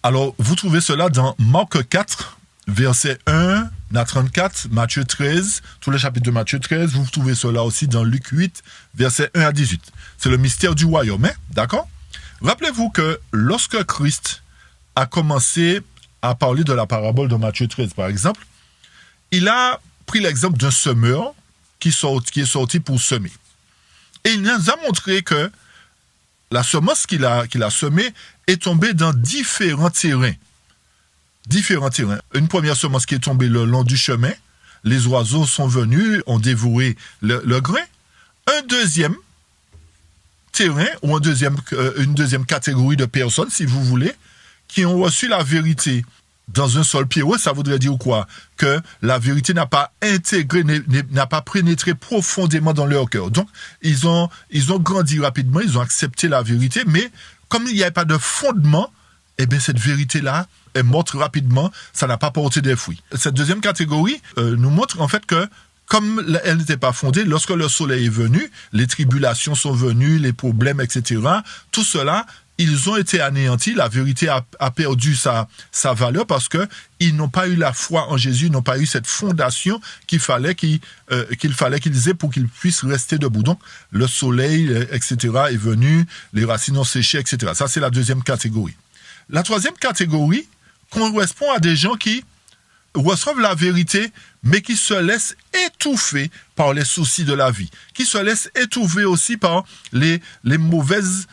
Alors, vous trouvez cela dans Marc 4, verset 1 à 34, Matthieu 13, tout le chapitre de Matthieu 13, vous trouvez cela aussi dans Luc 8, verset 1 à 18. C'est le mystère du royaume, hein? D'accord? Rappelez-vous que lorsque Christ a commencé à parler de la parabole de Matthieu 13, par exemple, il a pris l'exemple d'un semeur qui est sorti pour semer. Et il nous a montré que la semence qu'il a semée est tombée dans différents terrains. Une première semence qui est tombée le long du chemin. Les oiseaux sont venus, ont dévoré le grain. Un deuxième terrain, ou une deuxième catégorie de personnes, si vous voulez, qui ont reçu la vérité dans un sol pierreux. Ça voudrait dire quoi? Que la vérité n'a pas intégré, n'a pas pénétré profondément dans leur cœur. Donc, ils ont grandi rapidement, ils ont accepté la vérité, mais comme il n'y avait pas de fondement, eh bien, cette vérité-là est morte rapidement, ça n'a pas porté des fruits. Cette deuxième catégorie nous montre en fait que, comme elle n'était pas fondée, lorsque le soleil est venu, les tribulations sont venues, les problèmes, etc., tout cela, ils ont été anéantis, la vérité a perdu sa valeur parce qu'ils n'ont pas eu la foi en Jésus, ils n'ont pas eu cette fondation qu'il fallait qu'ils aient pour qu'ils puissent rester debout. Donc, le soleil, etc., est venu, les racines ont séché, etc. Ça, c'est la deuxième catégorie. La troisième catégorie correspond à des gens qui reçoivent la vérité, mais qui se laissent étouffer par les soucis de la vie, qui se laissent étouffer aussi par les mauvaises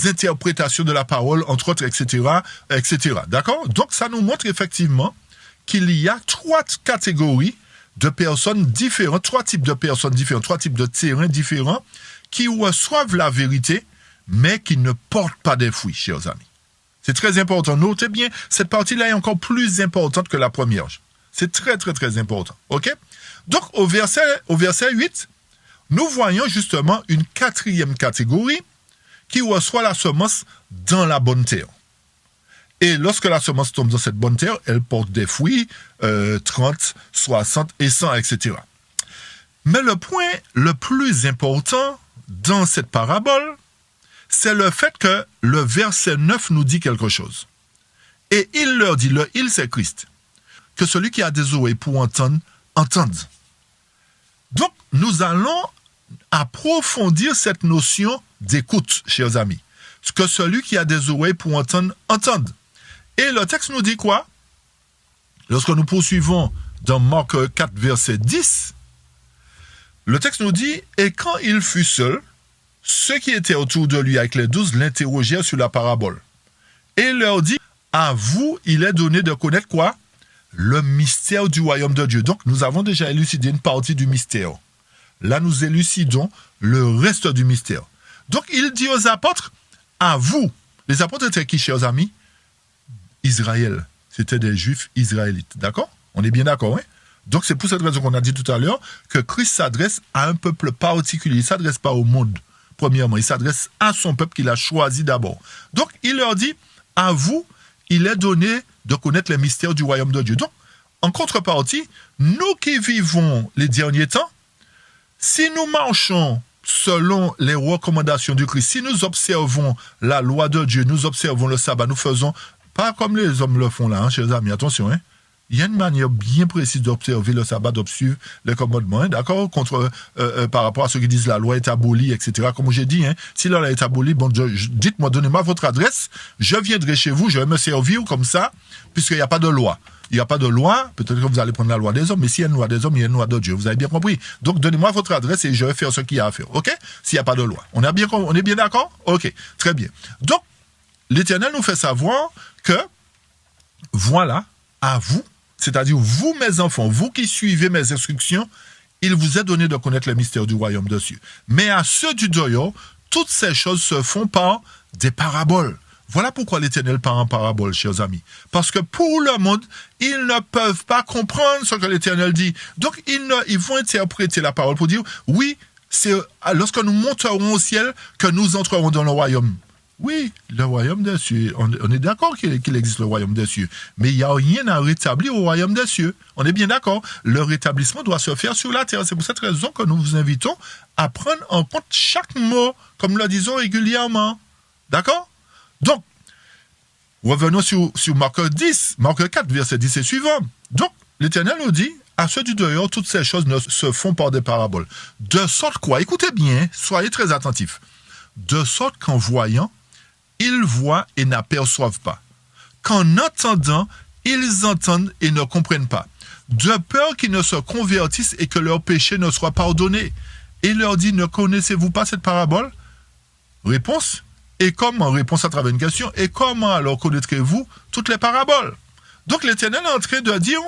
interprétations de la parole, entre autres, etc., etc. D'accord? Donc, ça nous montre effectivement qu'il y a trois catégories de personnes différentes, trois types de personnes différentes, trois types de terrains différents qui reçoivent la vérité, mais qui ne portent pas des fruits, chers amis. C'est très important. Notez bien, cette partie-là est encore plus importante que la première. C'est très, très, très important. OK? Donc, au verset 8, nous voyons justement une quatrième catégorie qui reçoit la semence dans la bonne terre. Et lorsque la semence tombe dans cette bonne terre, elle porte des fruits, 30, 60 et 100, etc. Mais le point le plus important dans cette parabole, c'est le fait que le verset 9 nous dit quelque chose. Et il leur dit, le « il » c'est Christ, que celui qui a des oreilles pour entendre, entende. Donc, nous allons approfondir cette notion d'écoute, chers amis. Que celui qui a des oreilles pour entendre, entende. Et le texte nous dit quoi? Lorsque nous poursuivons dans Marc 4, verset 10, le texte nous dit, « Et quand il fut seul, ceux qui étaient autour de lui avec les 12 l'interrogèrent sur la parabole. Et il leur dit, à vous, il est donné de connaître quoi? Le mystère du royaume de Dieu. » Donc, nous avons déjà élucidé une partie du mystère. Là, nous élucidons le reste du mystère. Donc, il dit aux apôtres, à vous. Les apôtres étaient qui, chers amis? Israël. C'était des juifs israélites. D'accord? On est bien d'accord, hein? Donc c'est pour cette raison qu'on a dit tout à l'heure que Christ s'adresse à un peuple particulier. Il ne s'adresse pas au monde, premièrement. Il s'adresse à son peuple qu'il a choisi d'abord. Donc il leur dit, à vous, il est donné de connaître les mystères du royaume de Dieu. Donc, en contrepartie, nous qui vivons les derniers temps, si nous marchons selon les recommandations du Christ, si nous observons la loi de Dieu, nous observons le sabbat, nous faisons, pas comme les hommes le font là, hein, chers amis, attention, hein. Il y a une manière bien précise d'observer le sabbat, d'observer les commandements, hein, d'accord, par rapport à ceux qui disent la loi est abolie, etc. Comme j'ai dit, hein, si la loi est abolie, bon, dites-moi, donnez-moi votre adresse, je viendrai chez vous, je vais me servir comme ça, puisqu'il n'y a pas de loi. Il n'y a pas de loi, peut-être que vous allez prendre la loi des hommes, mais s'il y a une loi des hommes, il y a une loi de Dieu. Vous avez bien compris. Donc, donnez-moi votre adresse et je vais faire ce qu'il y a à faire. OK? S'il n'y a pas de loi. On est bien d'accord? OK. Très bien. Donc, l'Éternel nous fait savoir que, voilà, à vous, c'est-à-dire vous, mes enfants, vous qui suivez mes instructions, il vous est donné de connaître les mystères du royaume de Dieu. Mais à ceux du dehors, toutes ces choses se font par des paraboles. Voilà pourquoi l'Éternel parle en parabole, chers amis. Parce que pour le monde, ils ne peuvent pas comprendre ce que l'Éternel dit. Donc, ils vont interpréter la parole pour dire, oui, c'est lorsque nous monterons au ciel que nous entrerons dans le royaume. Oui, le royaume des cieux. On est d'accord qu'il existe le royaume des cieux. Mais il n'y a rien à rétablir au royaume des cieux. On est bien d'accord. Le rétablissement doit se faire sur la terre. C'est pour cette raison que nous vous invitons à prendre en compte chaque mot, comme nous le disons régulièrement. D'accord? Donc, revenons sur Marc 4, verset 10 et suivant. Donc, l'Éternel nous dit, à ceux du dehors, toutes ces choses ne se font par des paraboles. De sorte quoi? Écoutez bien, soyez très attentifs. De sorte qu'en voyant, ils voient et n'aperçoivent pas. Qu'en entendant, ils entendent et ne comprennent pas. De peur qu'ils ne se convertissent et que leurs péchés ne soient pardonnés. Et il leur dit, ne connaissez-vous pas cette parabole? Réponse. Et comment? Réponse à travers une question. Et comment alors connaîtrez-vous toutes les paraboles? Donc l'Éternel est en train de dire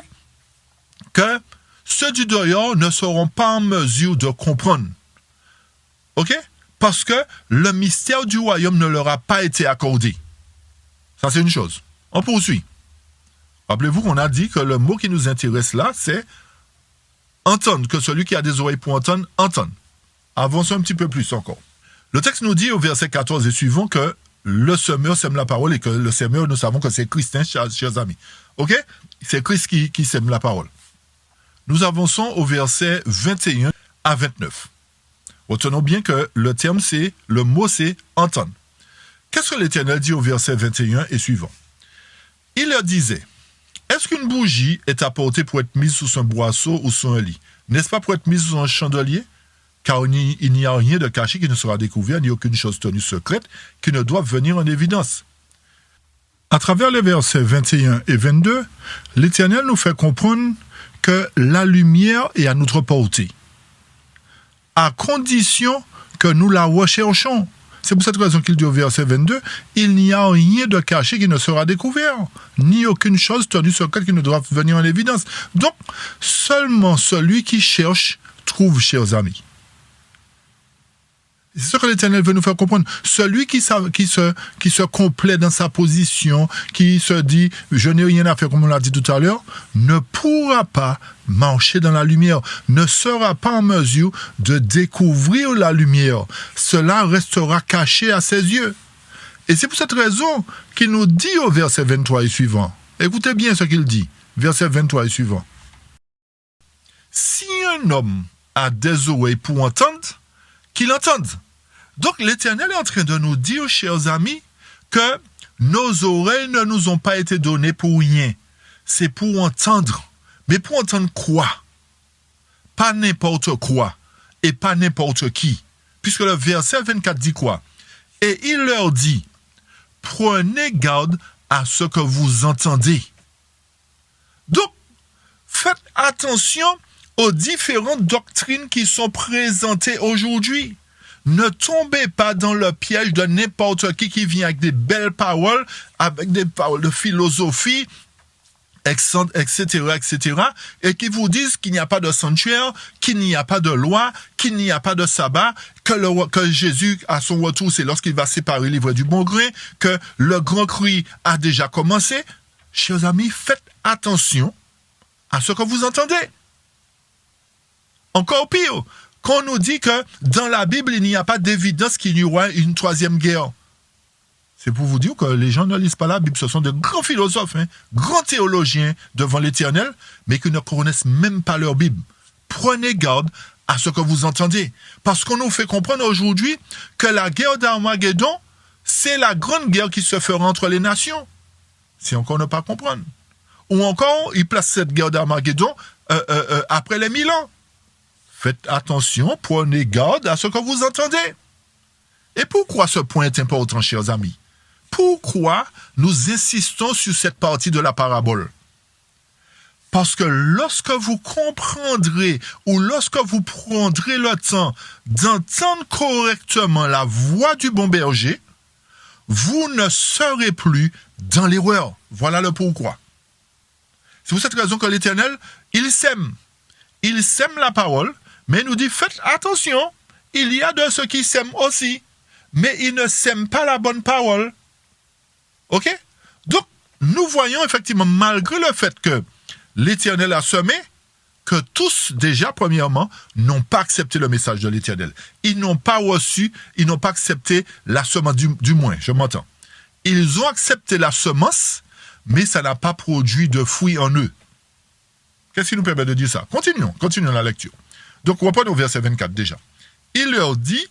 que ceux du dehors ne seront pas en mesure de comprendre. OK? Parce que le mystère du royaume ne leur a pas été accordé. Ça, c'est une chose. On poursuit. Rappelez-vous qu'on a dit que le mot qui nous intéresse là, c'est entendre, que celui qui a des oreilles pour entendre, entende. Avançons un petit peu plus encore. Le texte nous dit au verset 14 et suivant que le semeur sème la parole et que le semeur, nous savons que c'est Christ, hein, chers amis. OK? C'est Christ qui sème la parole. Nous avançons au verset 21 à 29. Retenons bien que le mot c'est entendre. Qu'est-ce que l'Éternel dit au verset 21 et suivant? Il leur disait, est-ce qu'une bougie est apportée pour être mise sous un boisseau ou sous un lit? N'est-ce pas pour être mise sous un chandelier? Car il n'y a rien de caché qui ne sera découvert, ni aucune chose tenue secrète qui ne doit venir en évidence. À travers les versets 21 et 22, l'Éternel nous fait comprendre que la lumière est à notre portée, à condition que nous la recherchons. C'est pour cette raison qu'il dit au verset 22, « Il n'y a rien de caché qui ne sera découvert, ni aucune chose tenue secrète qui ne doit venir en évidence. » Donc, seulement celui qui cherche trouve, chers amis. C'est ce que l'Éternel veut nous faire comprendre. Celui qui se complaît dans sa position, qui se dit « je n'ai rien à faire » comme on l'a dit tout à l'heure, ne pourra pas marcher dans la lumière, ne sera pas en mesure de découvrir la lumière. Cela restera caché à ses yeux. Et c'est pour cette raison qu'il nous dit au verset 23 et suivant. Écoutez bien ce qu'il dit, verset 23 et suivant. « Si un homme a des oreilles pour entendre, qu'il entende. » Donc l'Éternel est en train de nous dire, chers amis, que nos oreilles ne nous ont pas été données pour rien. C'est pour entendre. Mais pour entendre quoi? Pas n'importe quoi. Et pas n'importe qui. Puisque le verset 24 dit quoi? Et il leur dit, prenez garde à ce que vous entendez. Donc, faites attention aux différentes doctrines qui sont présentées aujourd'hui. Ne tombez pas dans le piège de n'importe qui vient avec des belles paroles, avec des paroles de philosophie, etc., et qui vous disent qu'il n'y a pas de sanctuaire, qu'il n'y a pas de loi, qu'il n'y a pas de sabbat, que Jésus, à son retour, c'est lorsqu'il va séparer l'ivraie du bon grain, que le grand cri a déjà commencé. Chers amis, faites attention à ce que vous entendez. Encore pire, qu'on nous dit que dans la Bible, il n'y a pas d'évidence qu'il y aura une troisième guerre. C'est pour vous dire que les gens ne lisent pas la Bible. Ce sont de grands philosophes, grands théologiens devant l'Éternel, mais qui ne connaissent même pas leur Bible. Prenez garde à ce que vous entendez. Parce qu'on nous fait comprendre aujourd'hui que la guerre d'Armageddon, c'est la grande guerre qui se fera entre les nations. C'est encore ne pas comprendre. Ou encore, ils placent cette guerre d'Armageddon après les 1000 ans. Faites attention, prenez garde à ce que vous entendez. Et pourquoi ce point est important, chers amis? Pourquoi nous insistons sur cette partie de la parabole? Parce que lorsque vous comprendrez ou lorsque vous prendrez le temps d'entendre correctement la voix du bon berger, vous ne serez plus dans l'erreur. Voilà le pourquoi. C'est pour cette raison que l'Éternel, il sème. Il sème la parole, mais il nous dit, faites attention, il y a de ceux qui sèment aussi, mais ils ne sèment pas la bonne parole. OK? Donc, nous voyons effectivement, malgré le fait que l'Éternel a semé, que tous, déjà, premièrement, n'ont pas accepté le message de l'Éternel. Ils n'ont pas reçu, ils n'ont pas accepté la semence, du moins, je m'entends. Ils ont accepté la semence, mais ça n'a pas produit de fruits en eux. Qu'est-ce qui nous permet de dire ça? Continuons la lecture. Donc, reprenons au verset 24 déjà. Il leur dit,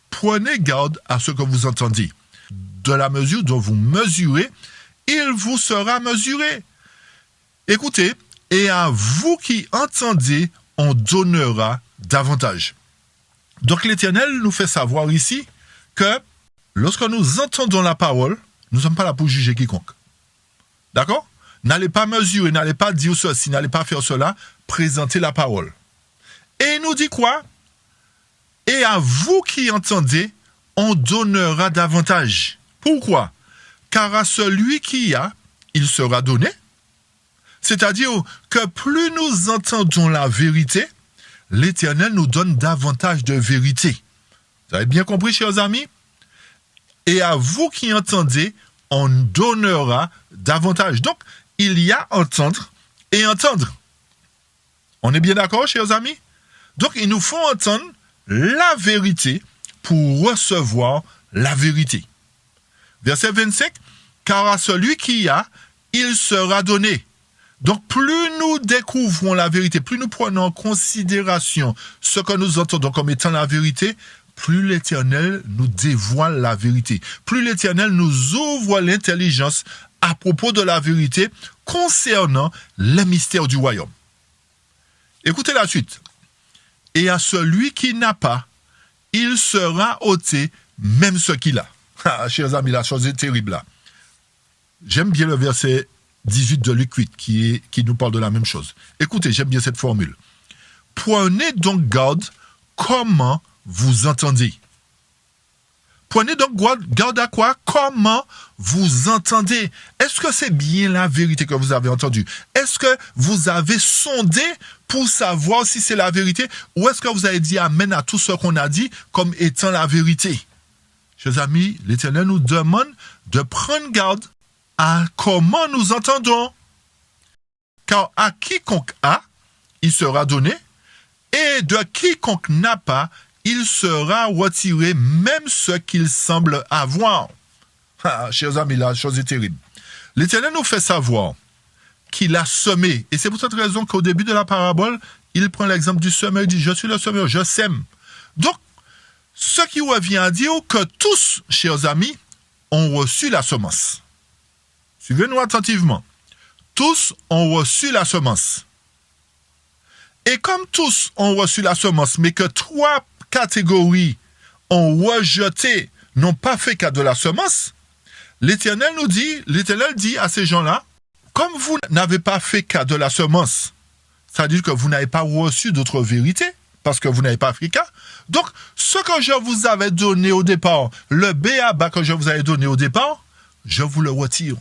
prenez garde à ce que vous entendez. De la mesure dont vous mesurez, il vous sera mesuré. Écoutez, et à vous qui entendez, on donnera davantage. Donc l'Éternel nous fait savoir ici que lorsque nous entendons la parole, nous ne sommes pas là pour juger quiconque. D'accord? N'allez pas mesurer, n'allez pas dire ceci, n'allez pas faire cela, présentez la parole. Et il nous dit quoi? Et à vous qui entendez, on donnera davantage. Pourquoi? Car à celui qui a, il sera donné. C'est-à-dire que plus nous entendons la vérité, l'Éternel nous donne davantage de vérité. Vous avez bien compris, chers amis? Et à vous qui entendez, on donnera davantage. Donc, il y a entendre et entendre. On est bien d'accord, chers amis? Donc, il nous faut entendre la vérité pour recevoir la vérité. Verset 25, car à celui qui a, il sera donné. Donc, plus nous découvrons la vérité, plus nous prenons en considération ce que nous entendons comme étant la vérité, plus l'Éternel nous dévoile la vérité. Plus l'Éternel nous ouvre l'intelligence à propos de la vérité concernant les mystères du royaume. Écoutez la suite. Et à celui qui n'a pas, il sera ôté même ce qu'il a. Ah, chers amis, la chose est terrible là. J'aime bien le verset 18 de Luc 8 qui nous parle de la même chose. Écoutez, j'aime bien cette formule. Prenez donc garde comment vous entendez. Prenez donc garde à quoi? Comment vous entendez. Est-ce que c'est bien la vérité que vous avez entendue? Est-ce que vous avez sondé pour savoir si c'est la vérité? Ou est-ce que vous avez dit amen à tout ce qu'on a dit comme étant la vérité? Chers amis, l'Éternel nous demande de prendre garde à comment nous entendons. Car à quiconque a, il sera donné, et de quiconque n'a pas, il sera retiré même ce qu'il semble avoir. Ah, chers amis, la chose est terrible. L'Éternel nous fait savoir qu'il a semé. Et c'est pour cette raison qu'au début de la parabole, il prend l'exemple du semeur. Il dit, je suis le semeur, je sème. Donc, ce qui revient à dire que tous, chers amis, ont reçu la semence. Suivez-nous attentivement. Tous ont reçu la semence. Et comme tous ont reçu la semence, mais que 3 catégories ont rejeté, n'ont pas fait cas de la semence, l'Éternel dit à ces gens-là, comme vous n'avez pas fait cas de la semence, c'est-à-dire que vous n'avez pas reçu d'autres vérités, parce que vous n'avez pas fait cas, donc ce que je vous avais donné au départ, le b.a.-ba que je vous avais donné au départ, je vous le retire.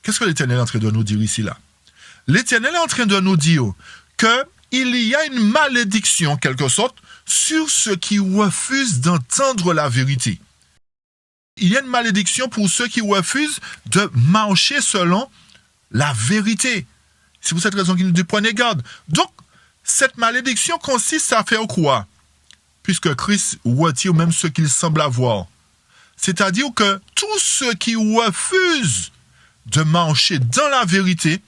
Qu'est-ce que l'Éternel est en train de nous dire ici là? L'Éternel est en train de nous dire qu'il y a une malédiction, en quelque sorte, sur ceux qui refusent d'entendre la vérité. Il y a une malédiction pour ceux qui refusent de marcher selon la vérité. C'est pour cette raison qu'il nous dit prenez garde. Donc, Cette malédiction consiste à faire quoi? Puisque Christ retire même ce qu'il semble avoir. C'est-à-dire que tous ceux qui refusent de marcher dans la vérité,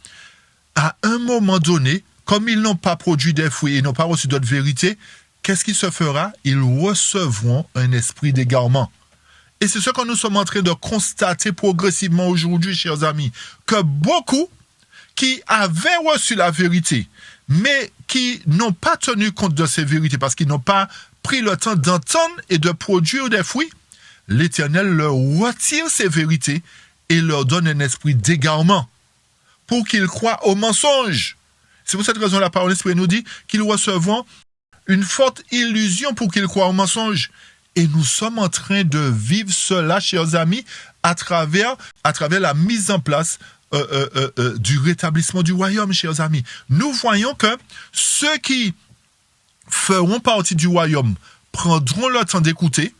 à un moment donné, comme ils n'ont pas produit des fruits et n'ont pas reçu d'autres vérités, qu'est-ce qui se fera? Ils recevront un esprit d'égarement. Et c'est ce que nous sommes en train de constater progressivement aujourd'hui, chers amis, que beaucoup qui avaient reçu la vérité, mais qui n'ont pas tenu compte de ces vérités parce qu'ils n'ont pas pris le temps d'entendre et de produire des fruits, l'Éternel leur retire ces vérités et leur donne un esprit d'égarement pour qu'ils croient aux mensonges. C'est pour cette raison que la parole de l'Esprit nous dit qu'ils recevront une forte illusion pour qu'ils croient aux mensonges. Et nous sommes en train de vivre cela, chers amis, à travers la mise en place du rétablissement du royaume, chers amis. Nous voyons que ceux qui feront partie du royaume prendront le temps d'écouter,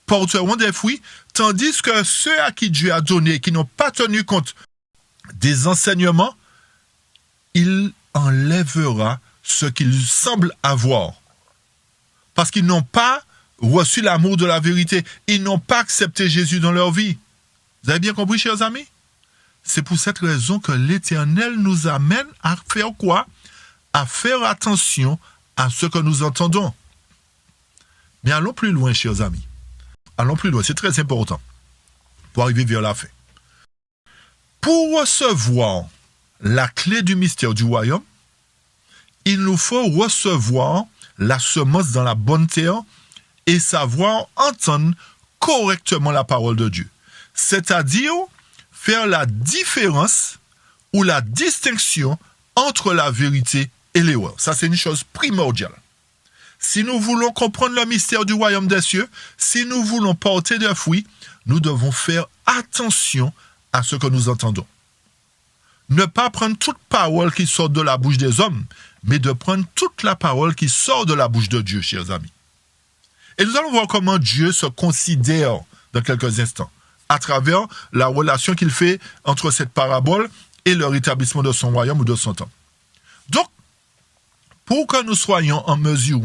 porteront des fruits, tandis que ceux à qui Dieu a donné, qui n'ont pas tenu compte des enseignements, il enlèvera ce qu'ils semblent avoir. Parce qu'ils n'ont pas reçu l'amour de la vérité. Ils n'ont pas accepté Jésus dans leur vie. Vous avez bien compris, chers amis? C'est pour cette raison que l'Éternel nous amène à faire quoi? À faire attention à ce que nous entendons. Mais allons plus loin, chers amis. Allons plus loin, c'est très important pour arriver vers la fin. Pour recevoir la clé du mystère du royaume, il nous faut recevoir la semence dans la bonne terre et savoir entendre correctement la parole de Dieu. C'est-à-dire faire la différence ou la distinction entre la vérité et l'erreur. Ça, c'est une chose primordiale. Si nous voulons comprendre le mystère du royaume des cieux, si nous voulons porter des fruits, nous devons faire attention à ce que nous entendons. Ne pas prendre toute parole qui sort de la bouche des hommes, mais de prendre toute la parole qui sort de la bouche de Dieu, chers amis. Et nous allons voir comment Dieu se considère dans quelques instants, à travers la relation qu'il fait entre cette parabole et le rétablissement de son royaume ou de son temple. Donc, pour que nous soyons en mesure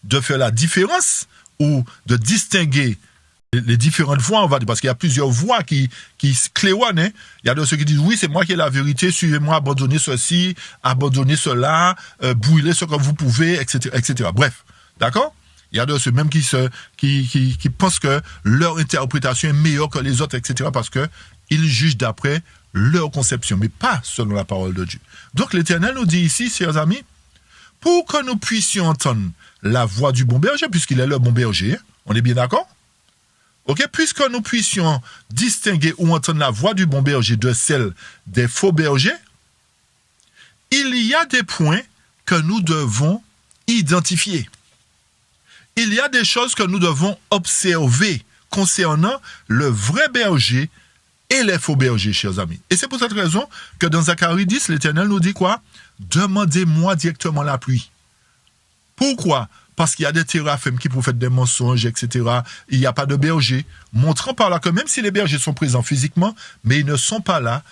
de faire la différence ou de distinguer les différentes voix, on va dire, parce qu'il y a plusieurs voix qui claironnent. Hein. Il y a de ceux qui disent, oui, c'est moi qui ai la vérité, suivez-moi, abandonnez ceci, abandonnez cela, brûlez ce que vous pouvez, etc., etc. Bref, d'accord? Il y a de ceux même qui pensent que leur interprétation est meilleure que les autres, etc., parce qu'ils jugent d'après leur conception, mais pas selon la parole de Dieu. Donc l'Éternel nous dit ici, chers amis, pour que nous puissions entendre la voix du bon berger, puisqu'il est le bon berger, hein, on est bien d'accord? Ok, puisque nous puissions distinguer ou entendre la voix du bon berger de celle des faux bergers, il y a des points que nous devons identifier. Il y a des choses que nous devons observer concernant le vrai berger et les faux bergers, chers amis. Et c'est pour cette raison que dans Zacharie 10, l'Éternel nous dit quoi? Demandez-moi directement la pluie. Pourquoi? Parce qu'il y a des téraphim qui prophètent des mensonges, etc. Il n'y a pas de berger. Montrant par là que même si les bergers sont présents physiquement, mais ils ne sont pas là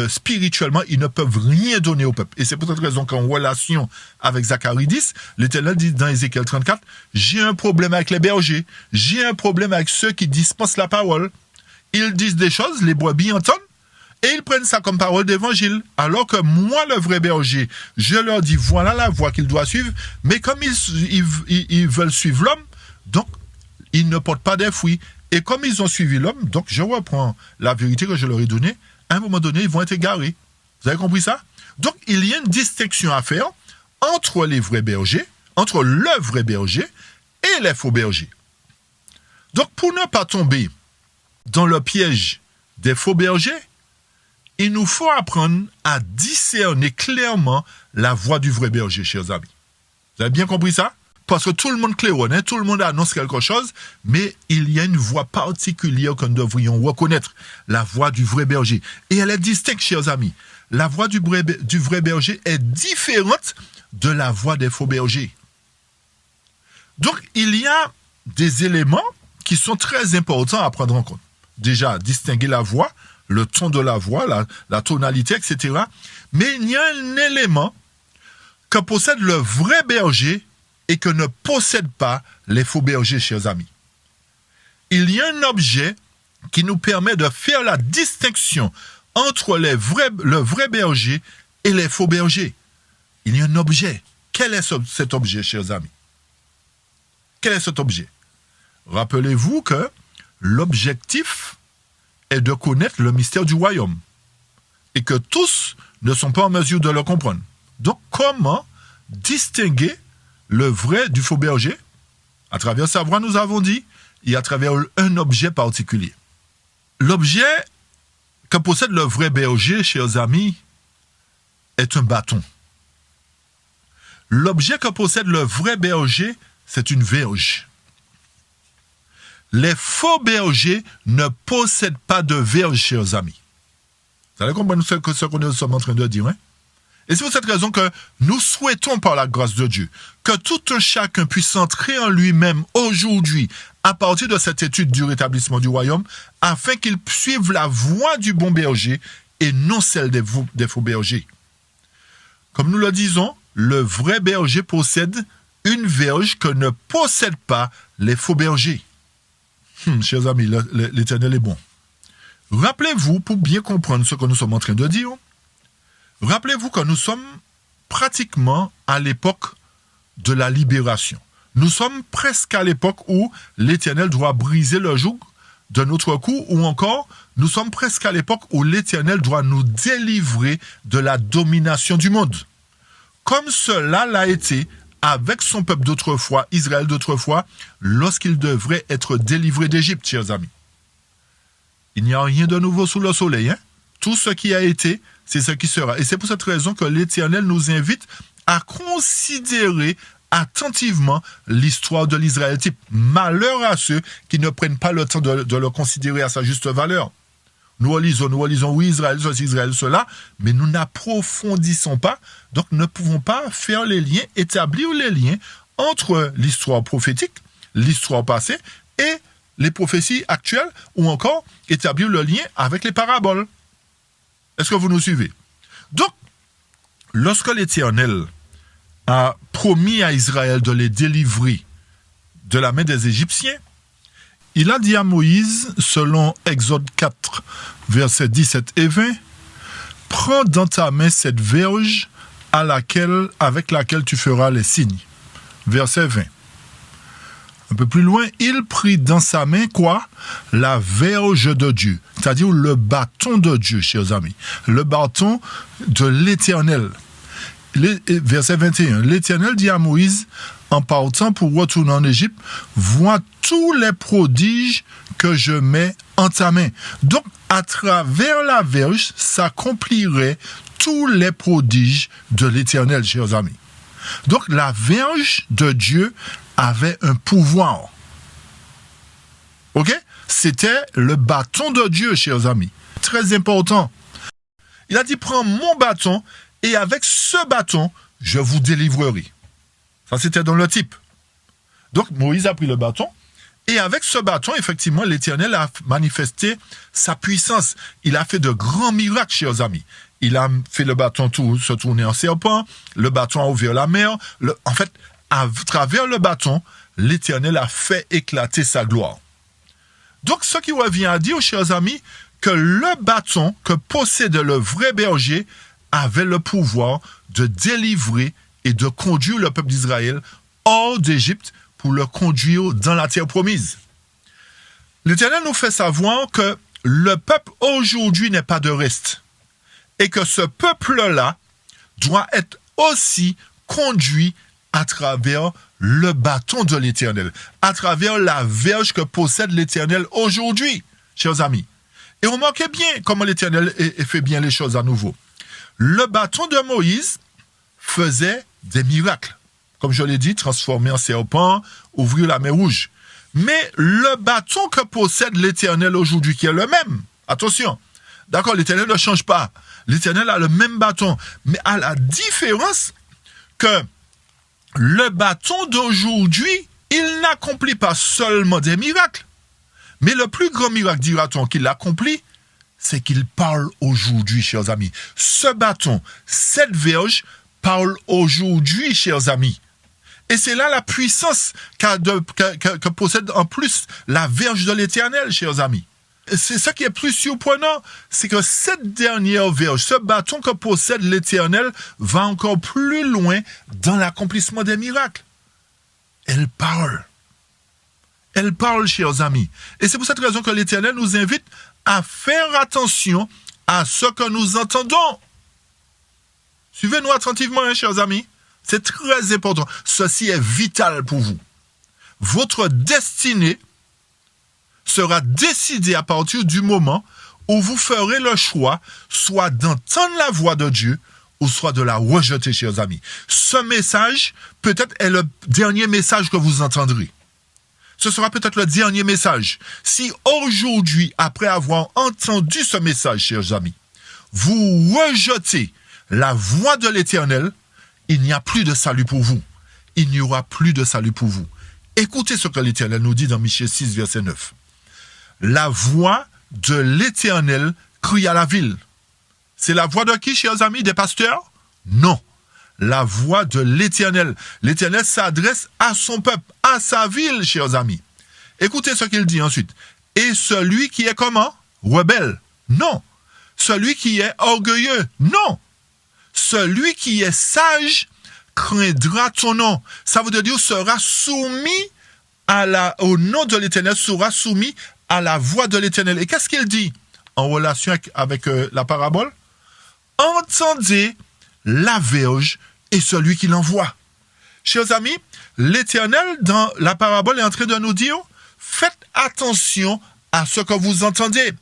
spirituellement, ils ne peuvent rien donner au peuple. Et c'est pour cette raison qu'en relation avec Zacharie 10, l'Éternel dit dans Ézéchiel 34, j'ai un problème avec les bergers, j'ai un problème avec ceux qui dispensent la parole. Ils disent des choses, les brebis entendent, et ils prennent ça comme parole d'évangile. Alors que moi, le vrai berger, je leur dis, voilà la voie qu'ils doivent suivre, mais comme ils veulent suivre l'homme, donc ils ne portent pas des fruits. Et comme ils ont suivi l'homme, donc je reprends la vérité que je leur ai donnée, à un moment donné, ils vont être égarés. Vous avez compris ça? Donc, il y a une distinction à faire entre les vrais bergers, entre le vrai berger et les faux bergers. Donc, pour ne pas tomber dans le piège des faux bergers, il nous faut apprendre à discerner clairement la voix du vrai berger, chers amis. Vous avez bien compris ça? Parce que tout le monde claironne, hein, tout le monde annonce quelque chose, mais il y a une voix particulière que nous devrions reconnaître, la voix du vrai berger. Et elle est distincte, chers amis. La voix du vrai berger est différente de la voix des faux bergers. Donc, il y a des éléments qui sont très importants à prendre en compte. Déjà, distinguer la voix, le ton de la voix, la tonalité, etc. Mais il y a un élément que possède le vrai berger et que ne possède pas les faux bergers, chers amis. Il y a un objet qui nous permet de faire la distinction entre le vrai berger et les faux bergers. Il y a un objet. Quel est cet objet, chers amis? Quel est cet objet? Rappelez-vous que l'objectif est de connaître le mystère du royaume et que tous ne sont pas en mesure de le comprendre. Donc, comment distinguer le vrai du faux berger? À travers sa voix, nous avons dit, et à travers un objet particulier. L'objet que possède le vrai berger, chers amis, est un bâton. L'objet que possède le vrai berger, c'est une verge. Les faux bergers ne possèdent pas de verge, chers amis. Vous allez comprendre ce que nous sommes en train de dire, hein? Et c'est pour cette raison que nous souhaitons, par la grâce de Dieu, que tout un chacun puisse entrer en lui-même aujourd'hui, à partir de cette étude du rétablissement du royaume, afin qu'il suive la voie du bon berger et non celle des faux bergers. Comme nous le disons, le vrai berger possède une verge que ne possèdent pas les faux bergers. Chers amis, l'Éternel est bon. Rappelez-vous, pour bien comprendre ce que nous sommes en train de dire, rappelez-vous que nous sommes pratiquement à l'époque de la libération. Nous sommes presque à l'époque où l'Éternel doit briser le joug de notre cou, ou encore, nous sommes presque à l'époque où l'Éternel doit nous délivrer de la domination du monde. Comme cela l'a été avec son peuple d'autrefois, Israël d'autrefois, lorsqu'il devrait être délivré d'Égypte, chers amis. Il n'y a rien de nouveau sous le soleil, hein? Tout ce qui a été, c'est ce qui sera. Et c'est pour cette raison que l'Éternel nous invite à considérer attentivement l'histoire de l'Israël type. Malheur à ceux qui ne prennent pas le temps de le considérer à sa juste valeur. Nous relisons, oui, Israël, ceci, Israël, cela, mais nous n'approfondissons pas, donc ne pouvons pas faire les liens, établir les liens entre l'histoire prophétique, l'histoire passée, et les prophéties actuelles, ou encore établir le lien avec les paraboles. Est-ce que vous nous suivez? Donc, lorsque l'Éternel a promis à Israël de les délivrer de la main des Égyptiens, il a dit à Moïse, selon Exode 4, versets 17 et 20, « Prends dans ta main cette verge avec laquelle tu feras les signes. » Verset 20. Un peu plus loin, il prit dans sa main quoi? La verge de Dieu, c'est-à-dire le bâton de Dieu, chers amis. Le bâton de l'Éternel. Verset 21. L'Éternel dit à Moïse, en partant pour retourner en Égypte, vois tous les prodiges que je mets en ta main. Donc, à travers la verge, s'accompliraient tous les prodiges de l'Éternel, chers amis. Donc, la verge de Dieu avait un pouvoir. Ok? C'était le bâton de Dieu, chers amis. Très important. Il a dit, prends mon bâton et avec ce bâton, je vous délivrerai. Ça, c'était dans le type. Donc, Moïse a pris le bâton. Et avec ce bâton, effectivement, l'Éternel a manifesté sa puissance. Il a fait de grands miracles, chers amis. Il a fait le bâton se tourner en serpent. Le bâton a ouvert la mer. En fait, à travers le bâton, l'Éternel a fait éclater sa gloire. Donc, ce qui revient à dire, chers amis, que le bâton que possède le vrai berger avait le pouvoir de délivrer et de conduire le peuple d'Israël hors d'Égypte pour le conduire dans la terre promise. L'Éternel nous fait savoir que le peuple aujourd'hui n'est pas de reste et que ce peuple-là doit être aussi conduit à travers le bâton de l'Éternel, à travers la verge que possède l'Éternel aujourd'hui, chers amis. Et remarquez bien comment l'Éternel fait bien les choses à nouveau. Le bâton de Moïse faisait des miracles. Comme je l'ai dit, transformer en serpent, ouvrir la mer rouge. Mais le bâton que possède l'Éternel aujourd'hui, qui est le même, attention, d'accord, l'Éternel ne change pas. L'Éternel a le même bâton, mais à la différence que le bâton d'aujourd'hui, il n'accomplit pas seulement des miracles, mais le plus grand miracle, dira-t-on, qu'il accomplit, c'est qu'il parle aujourd'hui, chers amis. Ce bâton, cette verge, parle aujourd'hui, chers amis. Et c'est là la puissance que possède en plus la verge de l'Éternel, chers amis. C'est ça qui est plus surprenant, c'est que cette dernière verge, ce bâton que possède l'Éternel, va encore plus loin dans l'accomplissement des miracles. Elle parle. Elle parle, chers amis. Et c'est pour cette raison que l'Éternel nous invite à faire attention à ce que nous entendons. Suivez-nous attentivement, hein, chers amis. C'est très important. Ceci est vital pour vous. Votre destinée sera décidée à partir du moment où vous ferez le choix soit d'entendre la voix de Dieu ou soit de la rejeter, chers amis. Ce message, peut-être, est le dernier message que vous entendrez. Ce sera peut-être le dernier message. Si aujourd'hui, après avoir entendu ce message, chers amis, vous rejetez la voix de l'Éternel, il n'y a plus de salut pour vous. Il n'y aura plus de salut pour vous. Écoutez ce que l'Éternel nous dit dans Michée 6, verset 9. La voix de l'Éternel crie à la ville. C'est la voix de qui, chers amis, des pasteurs? Non. La voix de l'Éternel. L'Éternel s'adresse à son peuple, à sa ville, chers amis. Écoutez ce qu'il dit ensuite. Et celui qui est comment? Rebelle? Non. Celui qui est orgueilleux? Non. Celui qui est sage craindra ton nom. Ça veut dire sera soumis au nom de l'Éternel, sera soumis à la voix de l'Éternel. Et qu'est-ce qu'il dit en relation avec la parabole? Entendez la verge et celui qui l'envoie. Chers amis, l'Éternel, dans la parabole, est en train de nous dire, faites attention à ce que vous entendez.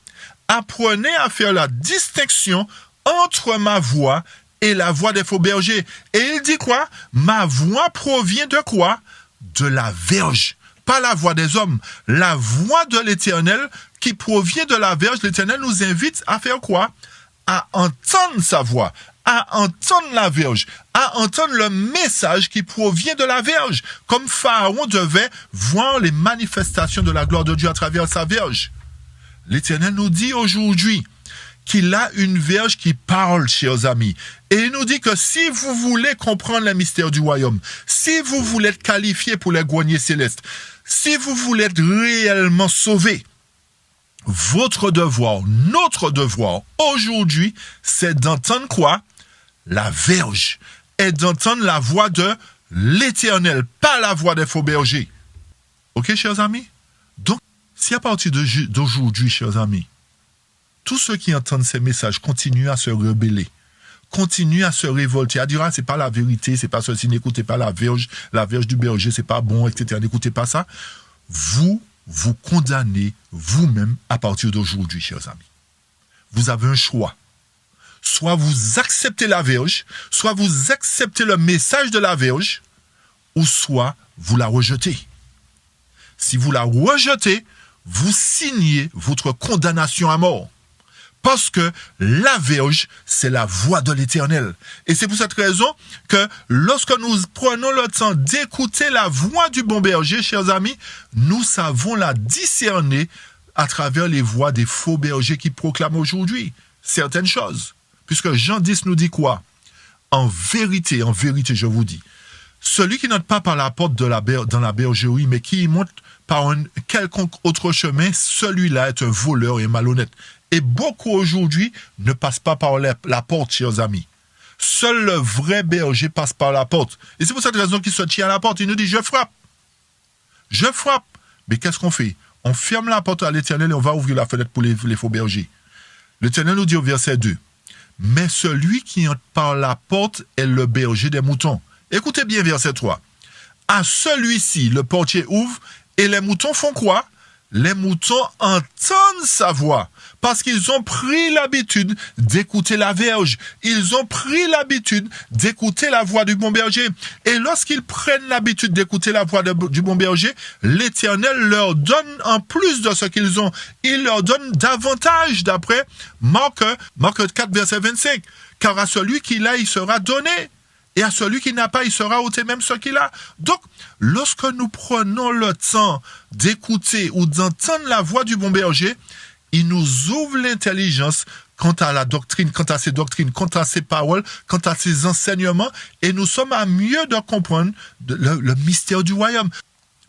Apprenez à faire la distinction entre ma voix et la voix des faux bergers. Et il dit quoi? Ma voix provient de quoi? De la verge. Pas la voix des hommes. La voix de l'Éternel qui provient de la verge. L'Éternel nous invite à faire quoi? À entendre sa voix, à entendre la verge, à entendre le message qui provient de la verge. Comme Pharaon devait voir les manifestations de la gloire de Dieu à travers sa verge. L'Éternel nous dit aujourd'hui qu'il a une verge qui parle, chers amis. Et il nous dit que si vous voulez comprendre les mystères du royaume, si vous voulez être qualifié pour les greniers célestes, si vous voulez être réellement sauvé, votre devoir, notre devoir, aujourd'hui, c'est d'entendre quoi? La verge. Et d'entendre la voix de l'Éternel, pas la voix des faux bergers. Ok, chers amis? Donc, si à partir d'aujourd'hui, chers amis, tous ceux qui entendent ces messages continuent à se rebeller, continuent à se révolter, à dire, ah, c'est pas la vérité, c'est pas ceci, n'écoutez pas la verge du berger, c'est pas bon, etc., n'écoutez pas ça. Vous condamnez vous-même à partir d'aujourd'hui, chers amis. Vous avez un choix. Soit vous acceptez la verge, soit vous acceptez le message de la verge, ou soit vous la rejetez. Si vous la rejetez, vous signez votre condamnation à mort. Parce que la verge, c'est la voix de l'Éternel. Et c'est pour cette raison que lorsque nous prenons le temps d'écouter la voix du bon berger, chers amis, nous savons la discerner à travers les voix des faux bergers qui proclament aujourd'hui certaines choses. Puisque Jean 10 nous dit quoi? En vérité, je vous dis, celui qui n'entre pas par la porte dans la bergerie, mais qui y monte par un quelconque autre chemin, celui-là est un voleur et malhonnête. Et beaucoup aujourd'hui ne passent pas par la porte, chers amis. Seul le vrai berger passe par la porte. Et c'est pour cette raison qu'il se tient à la porte. Il nous dit, je frappe. Je frappe. Mais qu'est-ce qu'on fait? On ferme la porte à l'Éternel et on va ouvrir la fenêtre pour les faux bergers. L'Éternel nous dit au verset 2, mais celui qui entre par la porte est le berger des moutons. Écoutez bien verset 3. À celui-ci, le portier ouvre et les moutons font quoi? Les moutons entendent sa voix parce qu'ils ont pris l'habitude d'écouter la verge. Ils ont pris l'habitude d'écouter la voix du bon berger. Et lorsqu'ils prennent l'habitude d'écouter la voix du bon berger, l'Éternel leur donne en plus de ce qu'ils ont. Il leur donne davantage d'après Marc 4, verset 25. Car à celui qui l'a, il sera donné. Et à celui qui n'a pas, il sera ôté même ce qu'il a. Donc, lorsque nous prenons le temps d'écouter ou d'entendre la voix du bon berger, il nous ouvre l'intelligence quant à la doctrine, quant à ses doctrines, quant à ses paroles, quant à ses enseignements, et nous sommes à mieux de comprendre le mystère du royaume.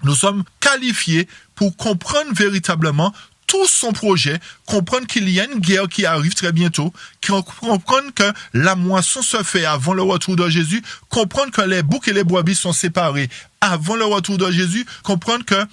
Nous sommes qualifiés pour comprendre véritablement tout son projet, comprendre qu'il y a une guerre qui arrive très bientôt, comprendre que la moisson se fait avant le retour de Jésus, comprendre que les boucs et les brebis sont séparés avant le retour de Jésus, comprendre que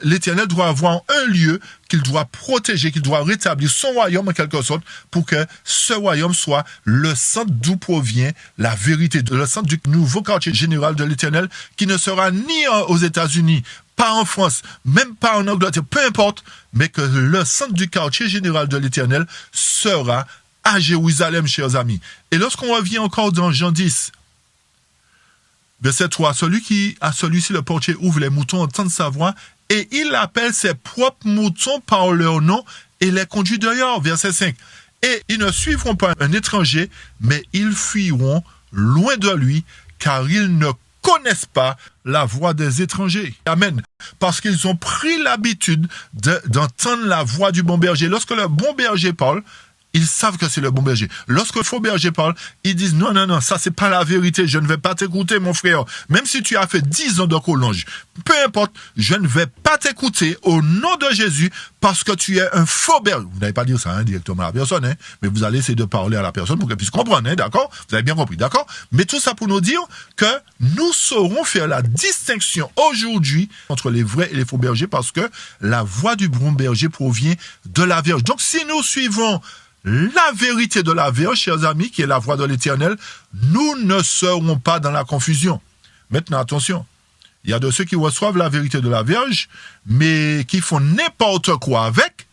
l'Éternel doit avoir un lieu qu'il doit protéger, qu'il doit rétablir son royaume en quelque sorte pour que ce royaume soit le centre d'où provient la vérité, le centre du nouveau quartier général de l'Éternel qui ne sera ni aux États-Unis, pas en France, même pas en Angleterre, peu importe, mais que le centre du quartier général de l'Éternel sera à Jérusalem, chers amis. Et lorsqu'on revient encore dans Jean 10, verset 3, à celui-ci le portier ouvre, les moutons entendent sa voix, et il appelle ses propres moutons par leur nom et les conduit dehors. Verset 5. Et ils ne suivront pas un étranger, mais ils fuiront loin de lui, car ils ne connaissent pas la voix des étrangers. Amen. Parce qu'ils ont pris l'habitude d'entendre la voix du bon berger. Lorsque le bon berger parle, ils savent que c'est le bon berger. Lorsque le faux berger parle, ils disent non, ça c'est pas la vérité, je ne vais pas t'écouter mon frère. Même si tu as fait 10 ans de collonge, peu importe, je ne vais pas t'écouter au nom de Jésus parce que tu es un faux berger. Vous n'allez pas dire ça directement à la personne, mais vous allez essayer de parler à la personne pour qu'elle puisse comprendre, d'accord? Vous avez bien compris, d'accord? Mais tout ça pour nous dire que nous saurons faire la distinction aujourd'hui entre les vrais et les faux bergers parce que la voix du bon berger provient de la Vierge. Donc si nous suivons la vérité de la Vierge, chers amis, qui est la voix de l'Éternel, nous ne serons pas dans la confusion. Maintenant, attention, il y a de ceux qui reçoivent la vérité de la Vierge, mais qui font n'importe quoi avec,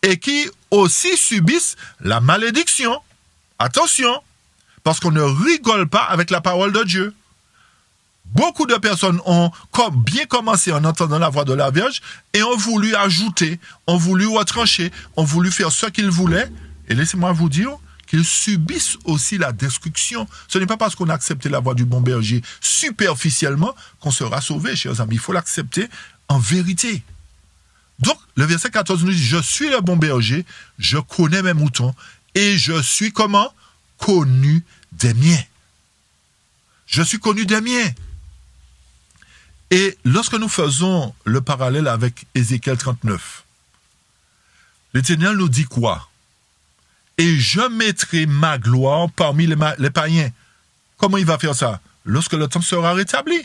et qui aussi subissent la malédiction. Attention, parce qu'on ne rigole pas avec la parole de Dieu. Beaucoup de personnes ont bien commencé en entendant la voix de la Vierge, et ont voulu ajouter, ont voulu retrancher, ont voulu faire ce qu'ils voulaient, et laissez-moi vous dire qu'ils subissent aussi la destruction. Ce n'est pas parce qu'on a accepté la voix du bon berger superficiellement qu'on sera sauvé, chers amis. Il faut l'accepter en vérité. Donc, le verset 14 nous dit, je suis le bon berger, je connais mes moutons, et je suis comment? Connu des miens. Je suis connu des miens. Et lorsque nous faisons le parallèle avec Ézéchiel 39, l'Éternel nous dit quoi? Et je mettrai ma gloire parmi les païens. Comment il va faire ça? Lorsque le temps sera rétabli.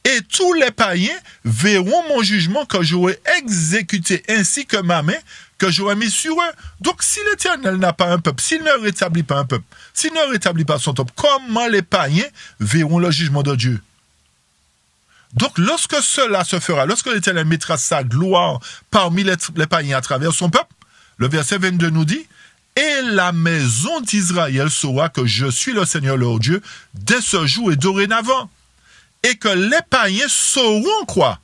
Et tous les païens verront mon jugement que j'aurai exécuté ainsi que ma main que j'aurai mis sur eux. Donc si l'Éternel n'a pas un peuple, s'il ne rétablit pas un peuple, s'il ne rétablit pas son peuple, comment les païens verront le jugement de Dieu? Donc lorsque cela se fera, lorsque l'Éternel mettra sa gloire parmi les païens à travers son peuple, le verset 22 nous dit, « Et la maison d'Israël saura que je suis le Seigneur leur Dieu dès ce jour et dorénavant. Et que les païens sauront quoi?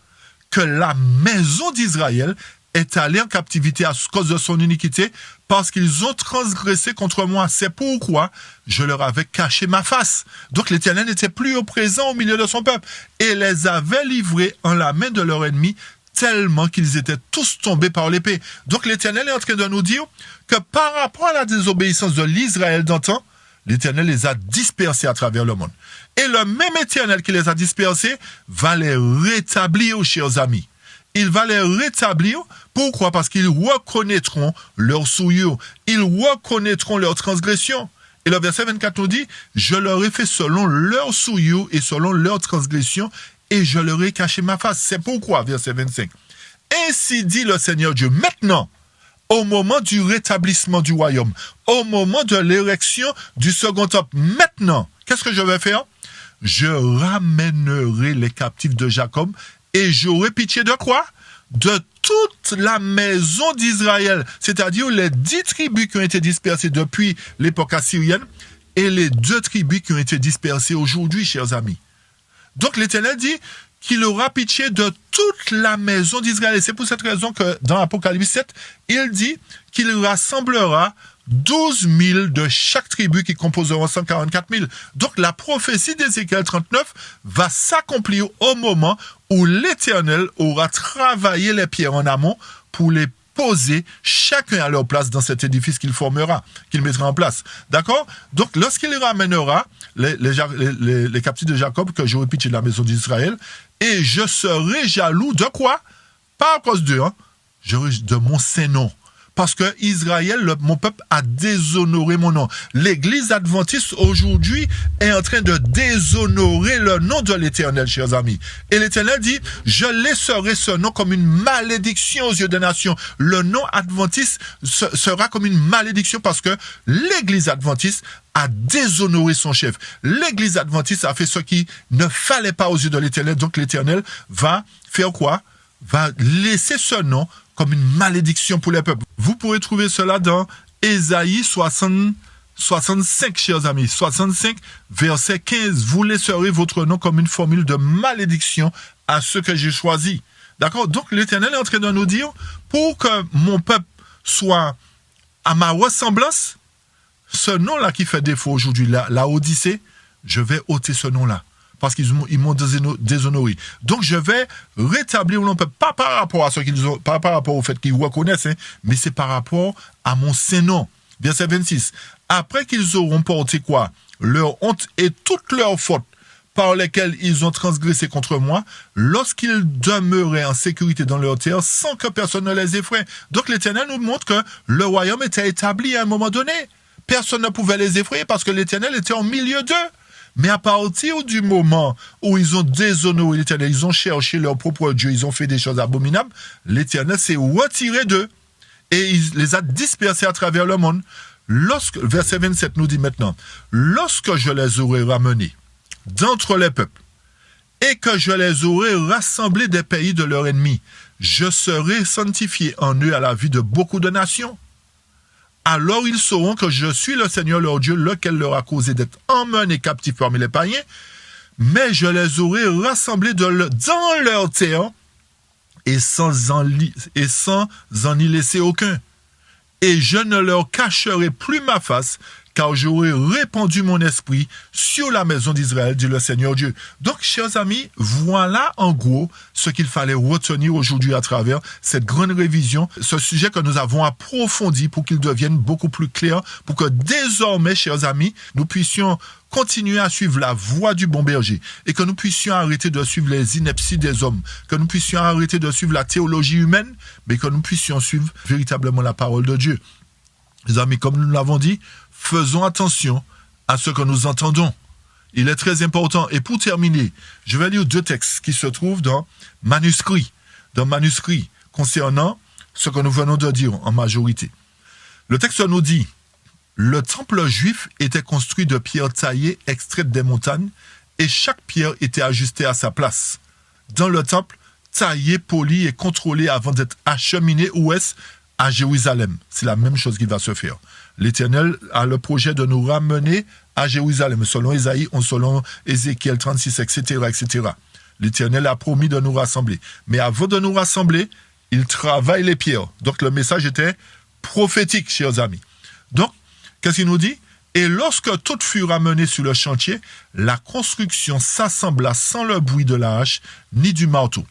Que la maison d'Israël est allée en captivité à cause de son iniquité parce qu'ils ont transgressé contre moi. C'est pourquoi je leur avais caché ma face. » Donc l'Éternel n'était plus au présent au milieu de son peuple et les avait livrés en la main de leur ennemi tellement qu'ils étaient tous tombés par l'épée. Donc l'Éternel est en train de nous dire que par rapport à la désobéissance de l'Israël d'antan, l'Éternel les a dispersés à travers le monde. Et le même Éternel qui les a dispersés va les rétablir, chers amis. Il va les rétablir. Pourquoi? Parce qu'ils reconnaîtront leur souillure. Ils reconnaîtront leur transgression. Et le verset 24 nous dit, « Je leur ai fait selon leur souillure et selon leur transgression, et je leur ai caché ma face. » C'est pourquoi, verset 25. « Ainsi dit le Seigneur Dieu, maintenant, au moment du rétablissement du royaume, au moment de l'érection du second temple, maintenant, qu'est-ce que je vais faire? Je ramènerai les captifs de Jacob, et j'aurai pitié de quoi? De toute la maison d'Israël, c'est-à-dire les 10 tribus qui ont été dispersées depuis l'époque assyrienne, et les 2 tribus qui ont été dispersées aujourd'hui, chers amis. Donc l'Éternel dit qu'il aura pitié de toute la maison d'Israël. Et c'est pour cette raison que dans Apocalypse 7, il dit qu'il rassemblera 12 000 de chaque tribu qui composeront 144 000. Donc la prophétie d'Ézéchiel 39 va s'accomplir au moment où l'Éternel aura travaillé les pierres en amont pour les poser chacun à leur place dans cet édifice qu'il formera, qu'il mettra en place. D'accord? Donc, lorsqu'il ramènera les captifs de Jacob, que j'aurai pitié de la maison d'Israël, et je serai jaloux de quoi? Pas à cause d'eux, hein? De mon saint nom. Parce que Israël, mon peuple, a déshonoré mon nom. L'église adventiste, aujourd'hui, est en train de déshonorer le nom de l'Éternel, chers amis. Et l'Éternel dit, je laisserai ce nom comme une malédiction aux yeux des nations. Le nom adventiste sera comme une malédiction parce que l'église adventiste a déshonoré son chef. L'église adventiste a fait ce qui ne fallait pas aux yeux de l'Éternel. Donc l'Éternel va faire quoi? Va laisser ce nom comme une malédiction pour les peuples. Vous pourrez trouver cela dans Ésaïe 65, chers amis. 65, verset 15. Vous laisserez votre nom comme une formule de malédiction à ceux que j'ai choisis. D'accord? Donc, l'Éternel est en train de nous dire, pour que mon peuple soit à ma ressemblance, ce nom-là qui fait défaut aujourd'hui, la Odyssée, je vais ôter ce nom-là. Parce qu'ils m'ont déshonoré. Donc, je vais rétablir mon peuple, pas par rapport à ce qu'ils ont, pas par rapport au fait qu'ils reconnaissent, hein, mais c'est par rapport à mon saint nom. Verset 26. Après qu'ils auront porté quoi? Leur honte et toutes leurs fautes par lesquelles ils ont transgressé contre moi, lorsqu'ils demeuraient en sécurité dans leur terre, sans que personne ne les effraie. Donc, l'Éternel nous montre que le royaume était établi à un moment donné. Personne ne pouvait les effrayer parce que l'Éternel était au milieu d'eux. Mais à partir du moment où ils ont déshonoré l'Éternel, ils ont cherché leur propre Dieu, ils ont fait des choses abominables, l'Éternel s'est retiré d'eux et il les a dispersés à travers le monde. Verset 27 nous dit maintenant, lorsque je les aurai ramenés d'entre les peuples et que je les aurai rassemblés des pays de leurs ennemis, je serai sanctifié en eux à la vue de beaucoup de nations. Alors ils sauront que je suis le Seigneur leur Dieu, lequel leur a causé d'être emmenés captifs parmi les païens, mais je les aurai rassemblés dans leur terre et sans en y laisser aucun. Et je ne leur cacherai plus ma face, car j'aurai répandu mon esprit sur la maison d'Israël, dit le Seigneur Dieu. Donc, chers amis, voilà en gros ce qu'il fallait retenir aujourd'hui à travers cette grande révision, ce sujet que nous avons approfondi pour qu'il devienne beaucoup plus clair, pour que désormais, chers amis, nous puissions continuer à suivre la voie du bon berger et que nous puissions arrêter de suivre les inepties des hommes, que nous puissions arrêter de suivre la théologie humaine, mais que nous puissions suivre véritablement la parole de Dieu. Les amis, comme nous l'avons dit, faisons attention à ce que nous entendons. Il est très important. Et pour terminer, je vais lire 2 textes qui se trouvent dans manuscrit concernant ce que nous venons de dire en majorité. Le texte nous dit, le temple juif était construit de pierres taillées extraites des montagnes et chaque pierre était ajustée à sa place. Dans le temple, taillé, poli et contrôlé avant d'être acheminé où est-ce? À Jérusalem. C'est la même chose qui va se faire. L'Éternel a le projet de nous ramener à Jérusalem, selon Ésaïe, selon Ézéchiel 36, etc., etc. L'Éternel a promis de nous rassembler. Mais avant de nous rassembler, il travaille les pierres. Donc le message était prophétique, chers amis. Donc, qu'est-ce qu'il nous dit? Et lorsque tout fut ramené sur le chantier, la construction s'assembla sans le bruit de la hache ni du marteau.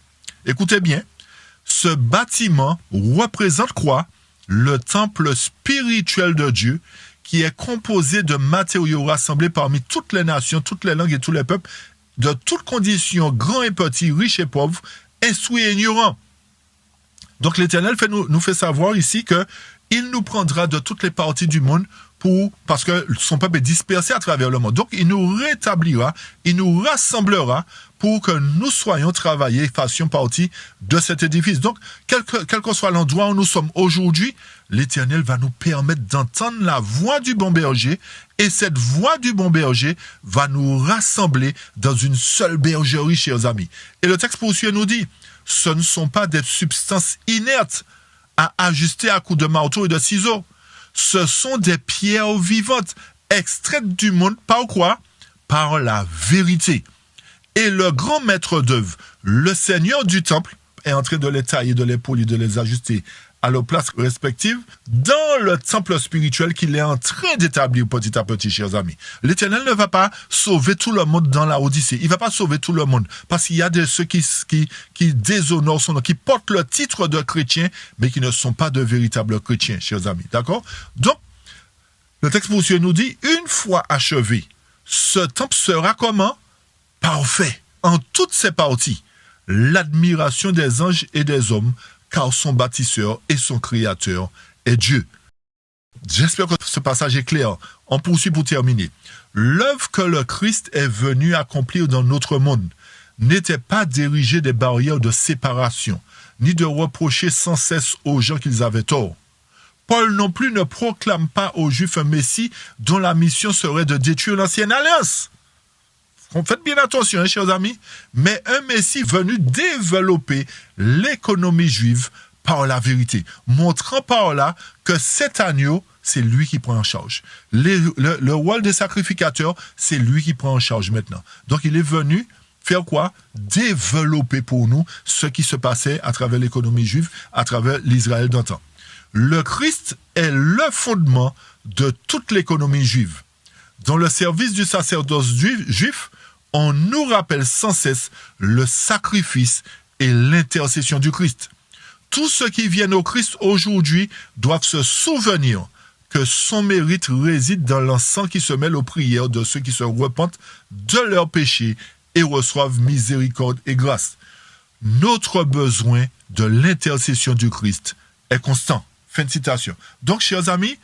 Écoutez bien. Ce bâtiment représente quoi? Le temple spirituel de Dieu qui est composé de matériaux rassemblés parmi toutes les nations, toutes les langues et tous les peuples, de toutes conditions, grands et petits, riches et pauvres, instruits et ignorants. Donc l'Éternel nous fait savoir ici qu'il nous prendra de toutes les parties du monde parce que son peuple est dispersé à travers le monde. Donc il nous rétablira, il nous rassemblera pour que nous soyons travaillés, fassions partie de cet édifice. Donc, quel que soit l'endroit où nous sommes aujourd'hui, l'Éternel va nous permettre d'entendre la voix du bon berger, et cette voix du bon berger va nous rassembler dans une seule bergerie, chers amis. Et le texte poursuit et nous dit, ce ne sont pas des substances inertes à ajuster à coups de marteau et de ciseaux. Ce sont des pierres vivantes, extraites du monde, par quoi? Par la vérité. Et le grand maître d'œuvre, le Seigneur du temple, est en train de les tailler, de les polir, de les ajuster à leur place respective dans le temple spirituel qu'il est en train d'établir petit à petit, chers amis. L'Éternel ne va pas sauver tout le monde dans la Odyssée. Il ne va pas sauver tout le monde parce qu'il y a ceux qui déshonorent son nom, qui portent le titre de chrétien, mais qui ne sont pas de véritables chrétiens, chers amis. D'accord? Donc, le texte poursuit nous dit, une fois achevé, ce temple sera comment? Parfait, en toutes ses parties. L'admiration des anges et des hommes, car son bâtisseur et son créateur est Dieu. J'espère que ce passage est clair. On poursuit pour terminer. L'œuvre que le Christ est venu accomplir dans notre monde n'était pas d'ériger des barrières de séparation, ni de reprocher sans cesse aux gens qu'ils avaient tort. Paul non plus ne proclame pas aux Juifs un Messie dont la mission serait de détruire l'ancienne alliance. Faites bien attention, hein, chers amis, mais un Messie venu développer l'économie juive par la vérité, montrant par là que cet agneau, c'est lui qui prend en charge. Le rôle des sacrificateurs, c'est lui qui prend en charge maintenant. Donc il est venu faire quoi? Développer pour nous ce qui se passait à travers l'économie juive, à travers l'Israël d'antan. Le Christ est le fondement de toute l'économie juive. Dans le service du sacerdoce juif, on nous rappelle sans cesse le sacrifice et l'intercession du Christ. Tous ceux qui viennent au Christ aujourd'hui doivent se souvenir que son mérite réside dans l'encens qui se mêle aux prières de ceux qui se repentent de leurs péchés et reçoivent miséricorde et grâce. Notre besoin de l'intercession du Christ est constant. Fin de citation. Donc, chers amis,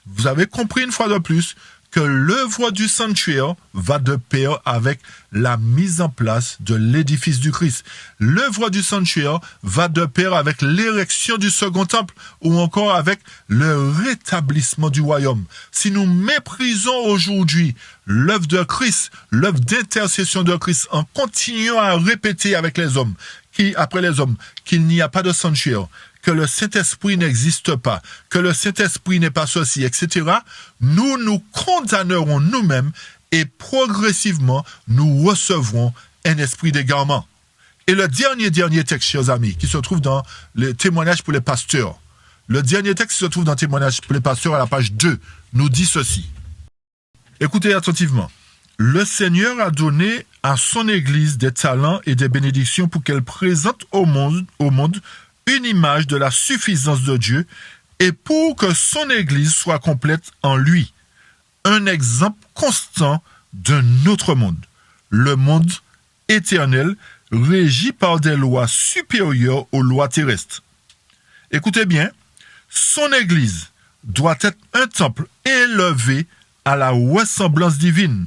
vous avez compris une fois de plus que l'œuvre du sanctuaire va de pair avec la mise en place de l'édifice du Christ. L'œuvre du sanctuaire va de pair avec l'érection du second temple ou encore avec le rétablissement du royaume. Si nous méprisons aujourd'hui l'œuvre de Christ, l'œuvre d'intercession de Christ, en continuant à répéter avec les hommes, après les hommes, qu'il n'y a pas de sanctuaire, que le Saint-Esprit n'existe pas, que le Saint-Esprit n'est pas ceci, etc., nous nous condamnerons nous-mêmes et progressivement nous recevrons un esprit d'égarement. Et le dernier texte, chers amis, qui se trouve dans le témoignage pour les pasteurs, le dernier texte qui se trouve dans le témoignage pour les pasteurs à la page 2, nous dit ceci. Écoutez attentivement. Le Seigneur a donné à son Église des talents et des bénédictions pour qu'elle présente au monde une image de la suffisance de Dieu et pour que son Église soit complète en lui. Un exemple constant d'un autre monde. Le monde éternel régi par des lois supérieures aux lois terrestres. Écoutez bien, son Église doit être un temple élevé à la ressemblance divine.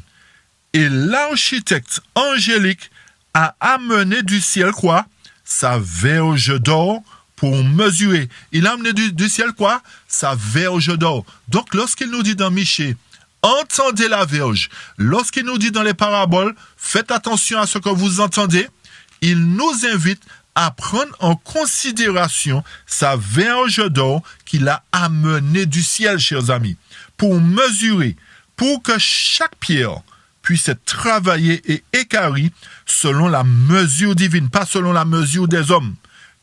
Et l'architecte angélique a amené du ciel quoi? Sa verge d'or pour mesurer. Il a amené du ciel quoi? Sa verge d'or. Donc lorsqu'il nous dit dans Michée, entendez la verge. Lorsqu'il nous dit dans les paraboles, faites attention à ce que vous entendez, il nous invite à prendre en considération sa verge d'or qu'il a amené du ciel, chers amis, pour mesurer, pour que chaque pierre puisse être travaillée et équarrie selon la mesure divine, pas selon la mesure des hommes,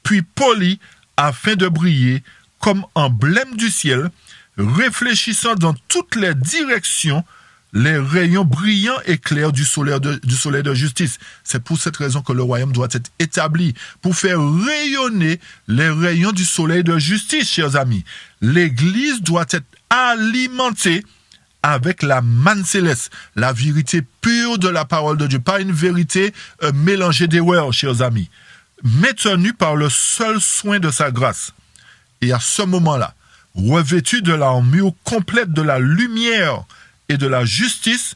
puis polie afin de briller comme emblème du ciel, réfléchissant dans toutes les directions les rayons brillants et clairs du soleil de justice. C'est pour cette raison que le royaume doit être établi, pour faire rayonner les rayons du soleil de justice, chers amis. L'Église doit être alimentée avec la manne céleste, la vérité pure de la parole de Dieu, pas une vérité mélangée d'erreurs, chers amis, maintenue par le seul soin de sa grâce. Et à ce moment-là, revêtue de l'armure complète de la lumière et de la justice,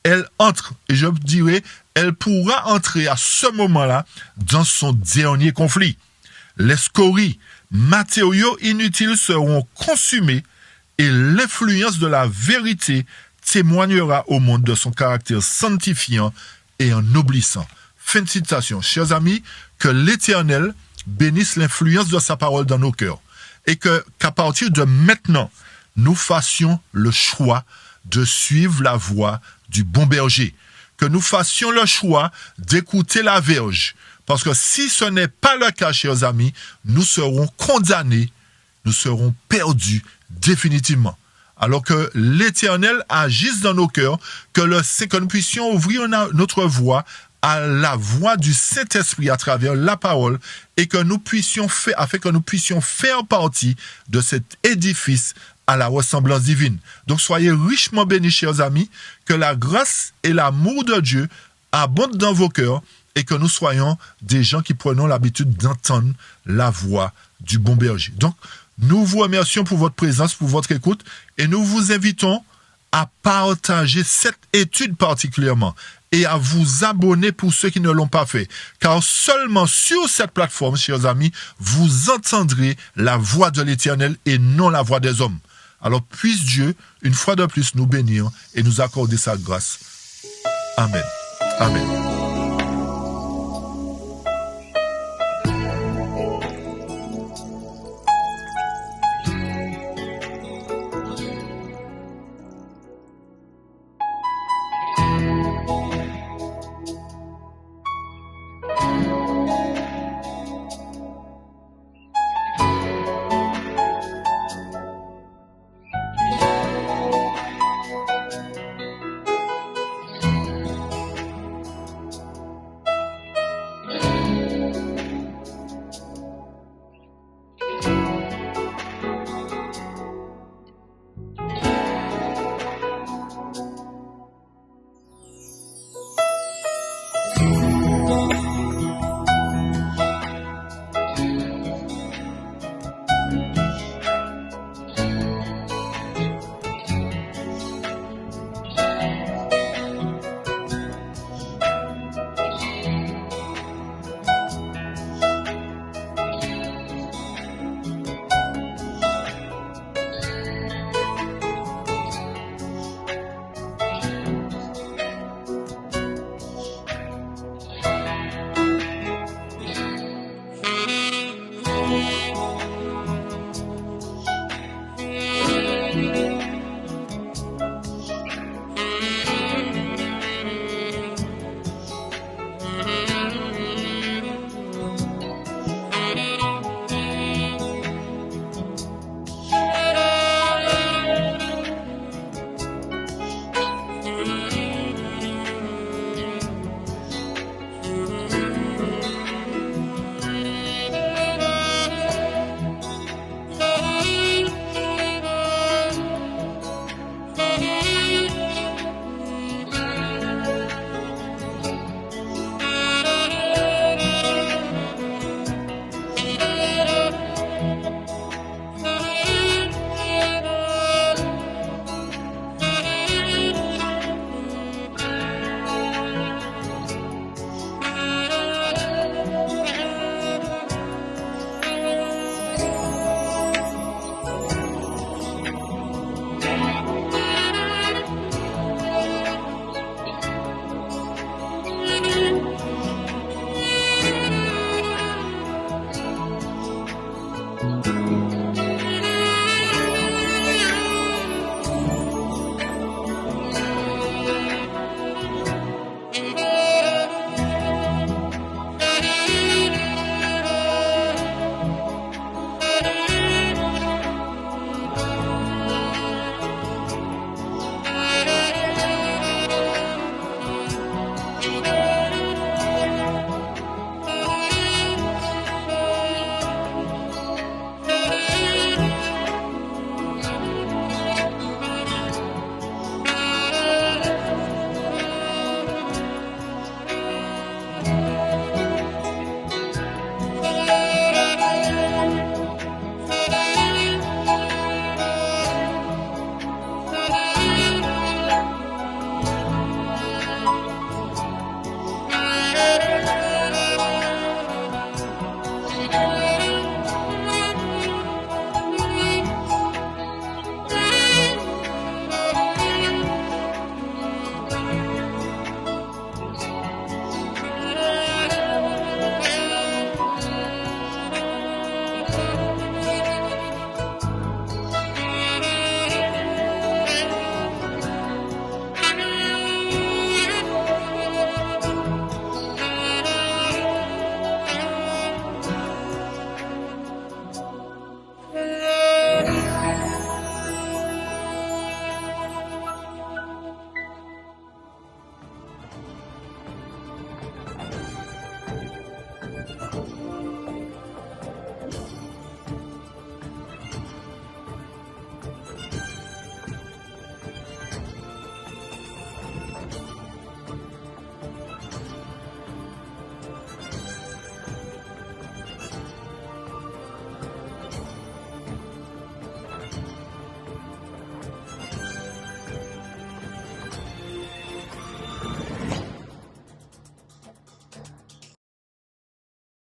elle entre, et je dirais, elle pourra entrer à ce moment-là dans son dernier conflit. Les scories, matériaux inutiles seront consumés et l'influence de la vérité témoignera au monde de son caractère sanctifiant et ennoblissant. Fin de citation. Chers amis, que l'Éternel bénisse l'influence de sa parole dans nos cœurs et qu'à partir de maintenant, nous fassions le choix de suivre la voie du bon berger, que nous fassions le choix d'écouter la verge, parce que si ce n'est pas le cas, chers amis, nous serons condamnés nous serons perdus définitivement. Alors que l'Éternel agisse dans nos cœurs, que nous puissions ouvrir notre voix à la voix du Saint-Esprit à travers la parole et que nous puissions faire partie de cet édifice à la ressemblance divine. Donc soyez richement bénis, chers amis, que la grâce et l'amour de Dieu abondent dans vos cœurs et que nous soyons des gens qui prenons l'habitude d'entendre la voix du bon berger. Donc, nous vous remercions pour votre présence, pour votre écoute et nous vous invitons à partager cette étude particulièrement et à vous abonner pour ceux qui ne l'ont pas fait. Car seulement sur cette plateforme, chers amis, vous entendrez la voix de l'Éternel et non la voix des hommes. Alors puisse Dieu, une fois de plus, nous bénir et nous accorder sa grâce. Amen. Amen.